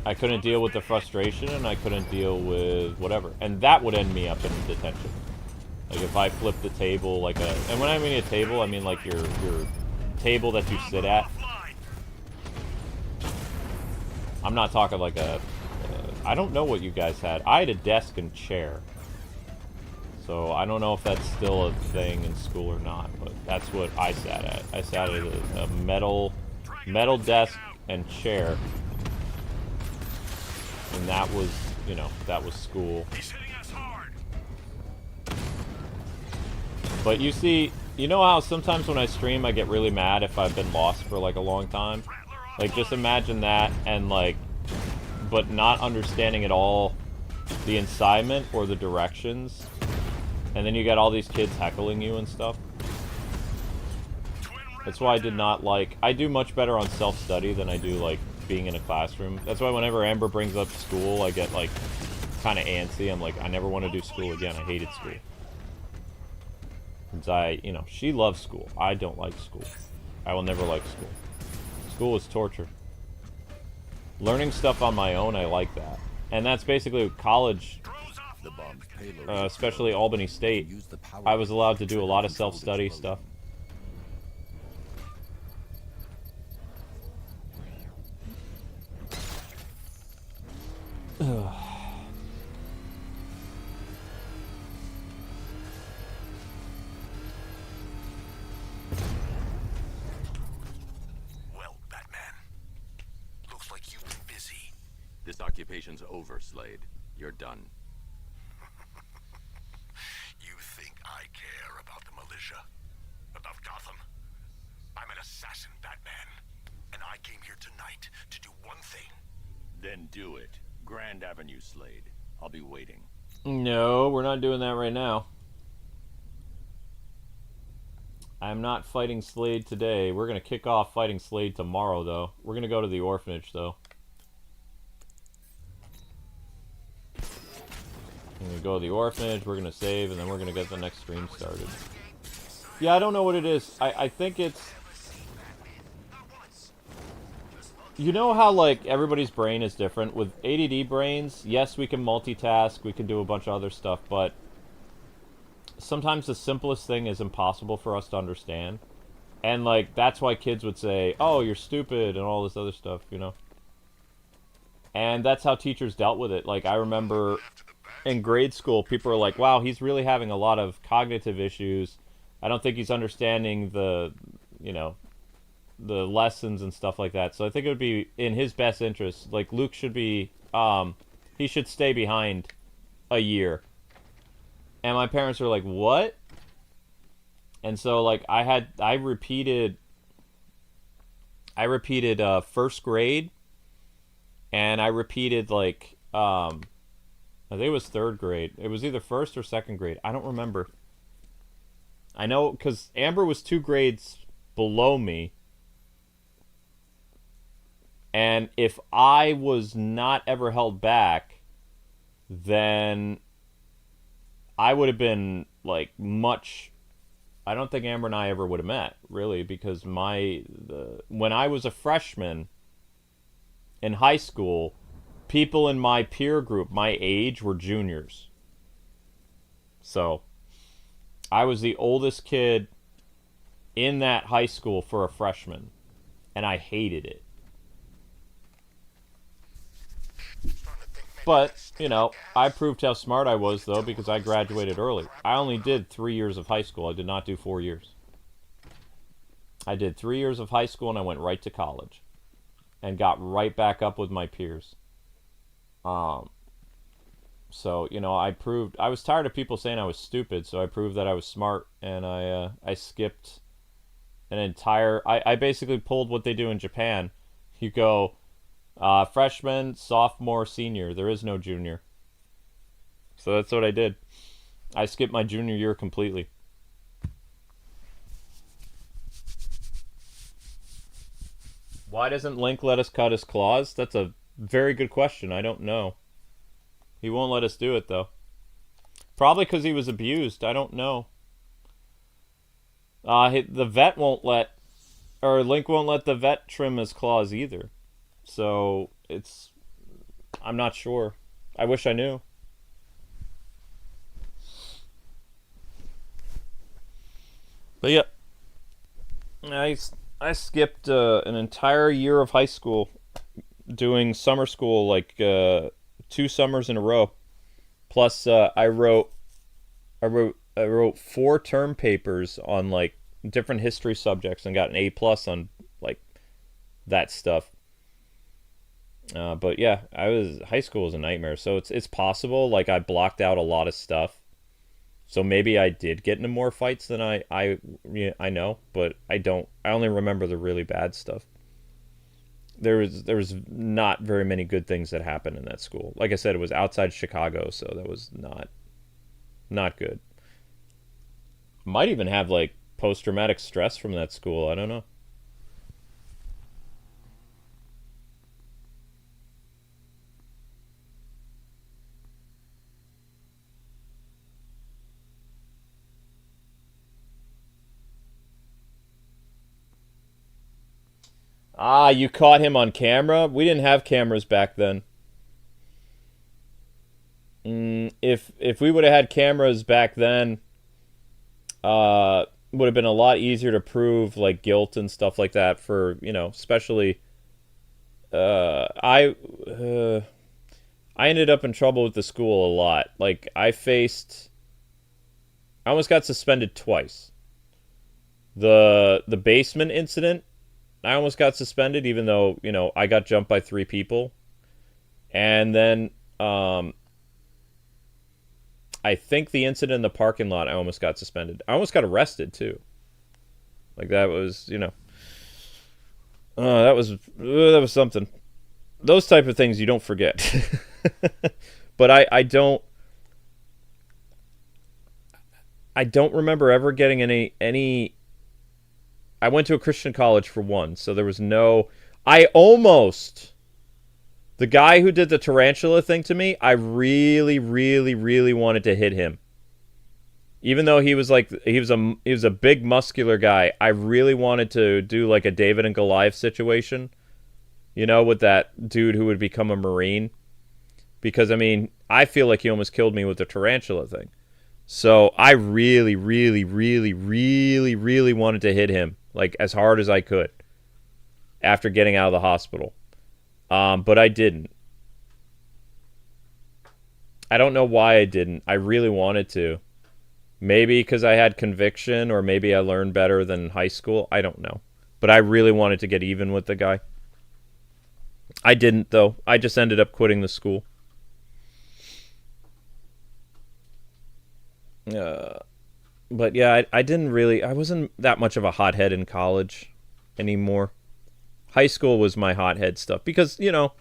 I couldn't deal with the frustration, and I couldn't deal with whatever. And that would end me up in detention. Like, if I flipped the table like a... And when I mean a table, I mean like your table that you sit at. I'm not talking like a... I don't know what you guys had. I had a desk and chair. So I don't know if that's still a thing in school or not, but that's what I sat at. I sat at a metal desk and chair. And that was, you know, that was school. But you see, you know how sometimes when I stream I get really mad if I've been lost for like a long time? Like, just imagine that, and like, but not understanding at all the incitement or the directions. And then you got all these kids heckling you and stuff. That's why I did not like... I do much better on self-study than I do, like, being in a classroom. That's why whenever Amber brings up school, I get, like, kind of antsy. I'm like, I never want to do school again. I hated school. Because you know, she loves school. I don't like school. I will never like school. School is torture. Learning stuff on my own, I like that. And that's basically college... especially Albany State, I was allowed to do a lot of self-study stuff. Well, Batman, looks like you've been busy. This occupation's over, Slade. You're done. You think I care about the militia? About Gotham? I'm an assassin, Batman. And I came here tonight to do one thing. Then do it. Grand Avenue, Slade. I'll be waiting. No, we're not doing that right now. I'm not fighting Slade today. We're going to kick off fighting Slade tomorrow, though. We're going to go to the orphanage, though. We're going to go to the orphanage, we're going to save, and then we're going to get the next stream started. Yeah, I don't know what it is. I think it's... You know how, like, everybody's brain is different? With ADD brains, yes, we can multitask, we can do a bunch of other stuff, but sometimes the simplest thing is impossible for us to understand. And, like, that's why kids would say, oh, you're stupid, and all this other stuff, you know? And that's how teachers dealt with it. Like, I remember in grade school, people were like, wow, he's really having a lot of cognitive issues. I don't think he's understanding the, you know, the lessons and stuff like that. So I think it would be in his best interest. Like, Luke should be, he should stay behind a year. And my parents were like, what? And so, like, I repeated first grade, and I repeated, like, I think it was third grade. It was either first or second grade. I don't remember. I know, because Amber was 2 grades below me. And if I was not ever held back, then I would have been, like, much... I don't think Amber and I ever would have met, really, because when I was a freshman in high school, people in my peer group, my age, were juniors. So, I was the oldest kid in that high school for a freshman, and I hated it. But, you know, I proved how smart I was, though, because I graduated early. I only did 3 years of high school. I did not do 4 years. I did 3 years of high school, and I went right to college. And got right back up with my peers. So, you know, I was tired of people saying I was stupid, so I proved that I was smart, and I skipped an entire... I basically pulled what they do in Japan. You go... freshman, sophomore, senior. There is no junior. So that's what I did. I skipped my junior year completely. Why doesn't Link let us cut his claws? That's a very good question. I don't know. He won't let us do it, though. Probably because he was abused. I don't know. The vet won't let... Or Link won't let the vet trim his claws either. So, it's... I'm not sure. I wish I knew. But yeah. I skipped an entire year of high school doing summer school, like 2 summers in a row. Plus, I wrote 4 term papers on, like, different history subjects and got an A+ on, like, that stuff. But yeah, high school was a nightmare. So it's possible, like, I blocked out a lot of stuff. So maybe I did get into more fights than I know, but I don't. I only remember the really bad stuff. There was not very many good things that happened in that school. Like I said, it was outside Chicago, so that was not good. Might even have, like, post-traumatic stress from that school. I don't know. Ah, you caught him on camera? We didn't have cameras back then. If we would have had cameras back then, would have been a lot easier to prove, like, guilt and stuff like that for, you know, especially I ended up in trouble with the school a lot. Like, I almost got suspended twice. The basement incident, I almost got suspended, even though, you know, I got jumped by 3 people. And then, I think the incident in the parking lot, I almost got suspended. I almost got arrested, too. Like, that was, you know... that was something. Those type of things you don't forget. But I don't remember ever getting any... I went to a Christian college for one, so there was no... The guy who did the tarantula thing to me, I really, really, really wanted to hit him. Even though he was a big muscular guy, I really wanted to do, like, a David and Goliath situation. You know, with that dude who would become a Marine. Because, I mean, I feel like he almost killed me with the tarantula thing. So I really, really, really, really, really wanted to hit him, like, as hard as I could after getting out of the hospital. But I didn't. I don't know why I didn't. I really wanted to. Maybe because I had conviction, or maybe I learned better than high school. I don't know. But I really wanted to get even with the guy. I didn't, though. I just ended up quitting the school. But yeah, I didn't really... I wasn't that much of a hothead in college anymore. High school was my hothead stuff. Because, you know,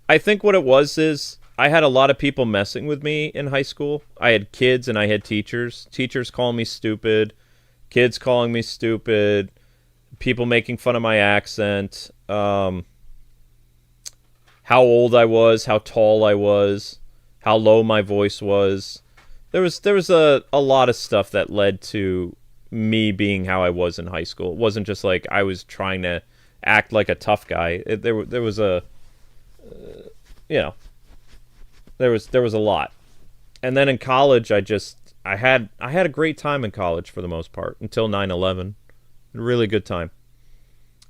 I think what it was is... I had a lot of people messing with me in high school. I had kids and I had teachers. Teachers calling me stupid. Kids calling me stupid. People making fun of my accent. How old I was. How tall I was. How low my voice was. There was a lot of stuff that led to me being how I was in high school. It wasn't just like I was trying to act like a tough guy. There was a... you know... There was a lot. And then in college, I had a great time in college for the most part until 9/11. A really good time.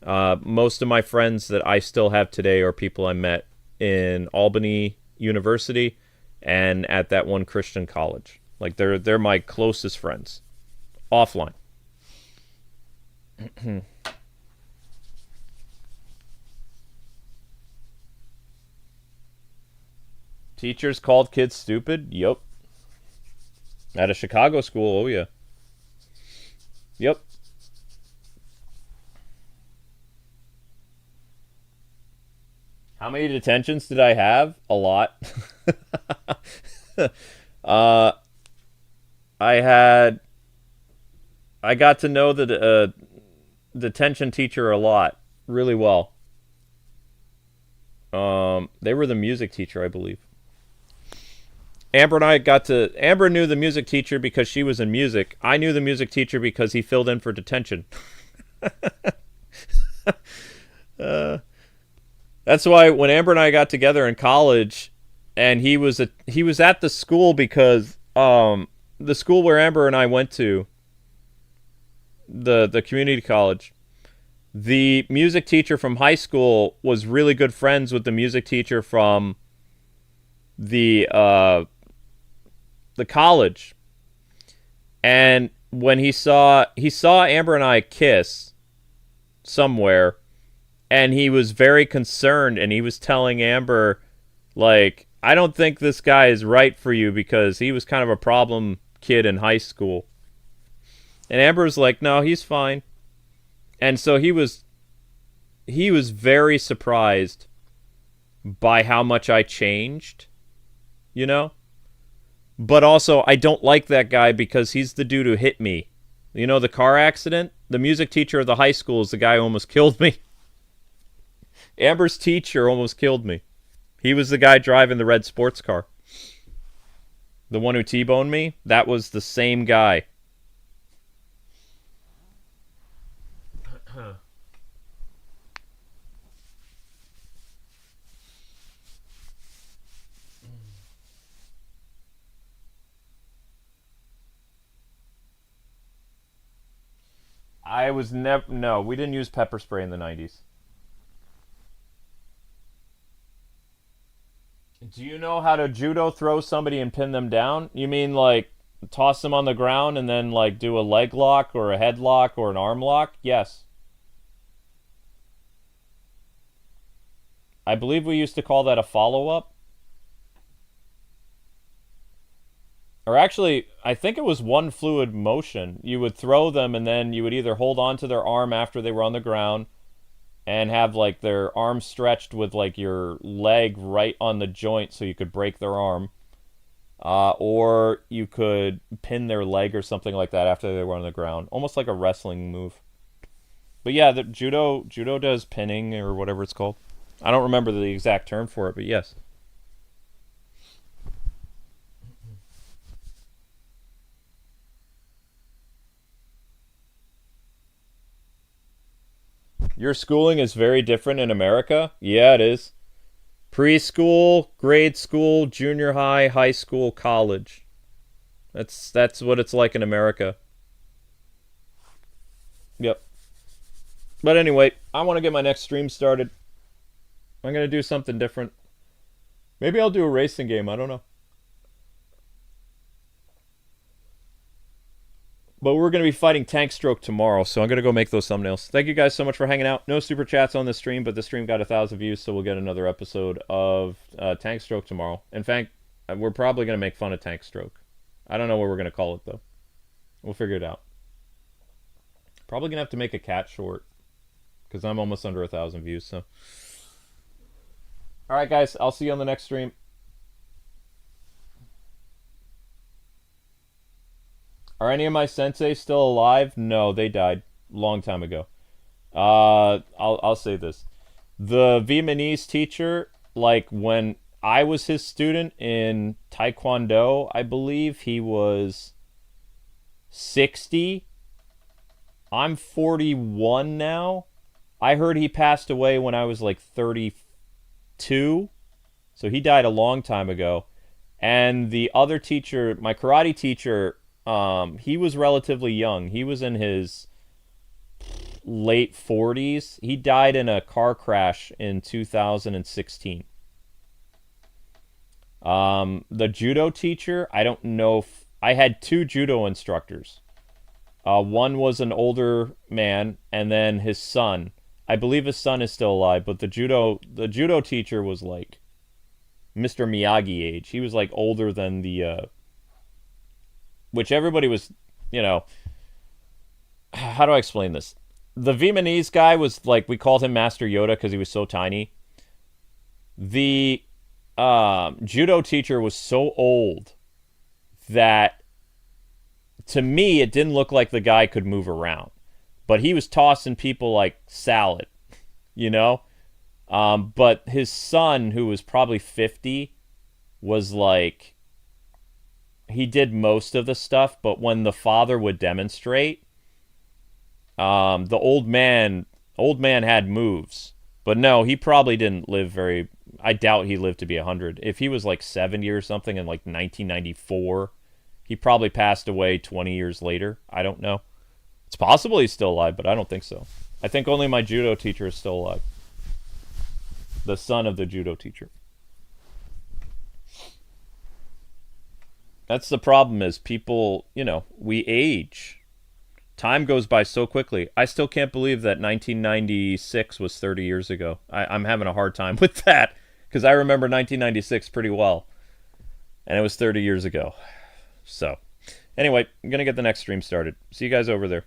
Most of my friends that I still have today are people I met in Albany University and at that one Christian college. Like they're my closest friends. Offline. Teachers called kids stupid? Yup. At a Chicago school, oh yeah. Yep. How many detentions did I have? A lot. I got to know the detention teacher a lot, really well. They were the music teacher, I believe. Amber knew the music teacher because she was in music. I knew the music teacher because he filled in for detention. That's why when Amber and I got together in college, and he was at the school because the school where Amber and I went to, the community college, the music teacher from high school was really good friends with the music teacher from the college. And when he saw Amber and I kiss somewhere, and he was very concerned, and he was telling Amber, like, I don't think this guy is right for you because he was kind of a problem kid in high school. And Amber was like, no, he's fine. And so he was very surprised by how much I changed, you know? But also, I don't like that guy because he's the dude who hit me. You know, the car accident? The music teacher of the high school is the guy who almost killed me. Amber's teacher almost killed me. He was the guy driving the red sports car. The one who T-boned me? That was the same guy. No, we didn't use pepper spray in the 90s. Do you know how to judo throw somebody and pin them down? You mean like toss them on the ground and then like do a leg lock or a headlock or an arm lock? Yes. I believe we used to call that a follow-up. Or actually, I think it was one fluid motion. You would throw them and then you would either hold on to their arm after they were on the ground and have like their arm stretched with like your leg right on the joint so you could break their arm. Or you could pin their leg or something like that after they were on the ground. Almost like a wrestling move. But yeah, the judo does pinning or whatever it's called. I don't remember the exact term for it, but yes. Your schooling is very different in America? Yeah, it is. Preschool, grade school, junior high, high school, college. That's what it's like in America. Yep. But anyway, I want to get my next stream started. I'm going to do something different. Maybe I'll do a racing game. I don't know. But we're going to be fighting Tank Stroke tomorrow, so I'm going to go make those thumbnails. Thank you guys so much for hanging out. No super chats on the stream, but the stream got 1,000 views, so we'll get another episode of Tank Stroke tomorrow. In fact, we're probably going to make fun of Tank Stroke. I don't know what we're going to call it, though. We'll figure it out. Probably going to have to make a cat short, because I'm almost under 1,000 views, so... Alright, guys. I'll see you on the next stream. Are any of my sensei still alive? No, they died long time ago. I'll say this. The Vietnamese teacher, like when I was his student in Taekwondo, I believe he was 60. I'm 41 now. I heard he passed away when I was like 32. So he died a long time ago. And the other teacher, my karate teacher, he was relatively young. He was in his late 40s. He died in a car crash in 2016. The judo teacher, I don't know if... I had 2 judo instructors. One was an older man, and then his son. I believe his son is still alive, but the judo teacher was like Mr. Miyagi age. He was like older than the... which everybody was, you know... How do I explain this? The Vietnamese guy was like... We called him Master Yoda because he was so tiny. The judo teacher was so old that... To me, it didn't look like the guy could move around. But he was tossing people like salad, you know? But his son, who was probably 50, was like... He did most of the stuff, but when the father would demonstrate, the old man had moves. But no, he probably didn't live very... I doubt he lived to be 100. If he was like 70 or something in like 1994, he probably passed away 20 years later. I don't know. It's possible he's still alive, but I don't think so. I think only my judo teacher is still alive. The son of the judo teacher. That's the problem is people, you know, we age. Time goes by so quickly. I still can't believe that 1996 was 30 years ago. I'm having a hard time with that because I remember 1996 pretty well. And it was 30 years ago. So, anyway, I'm going to get the next stream started. See you guys over there.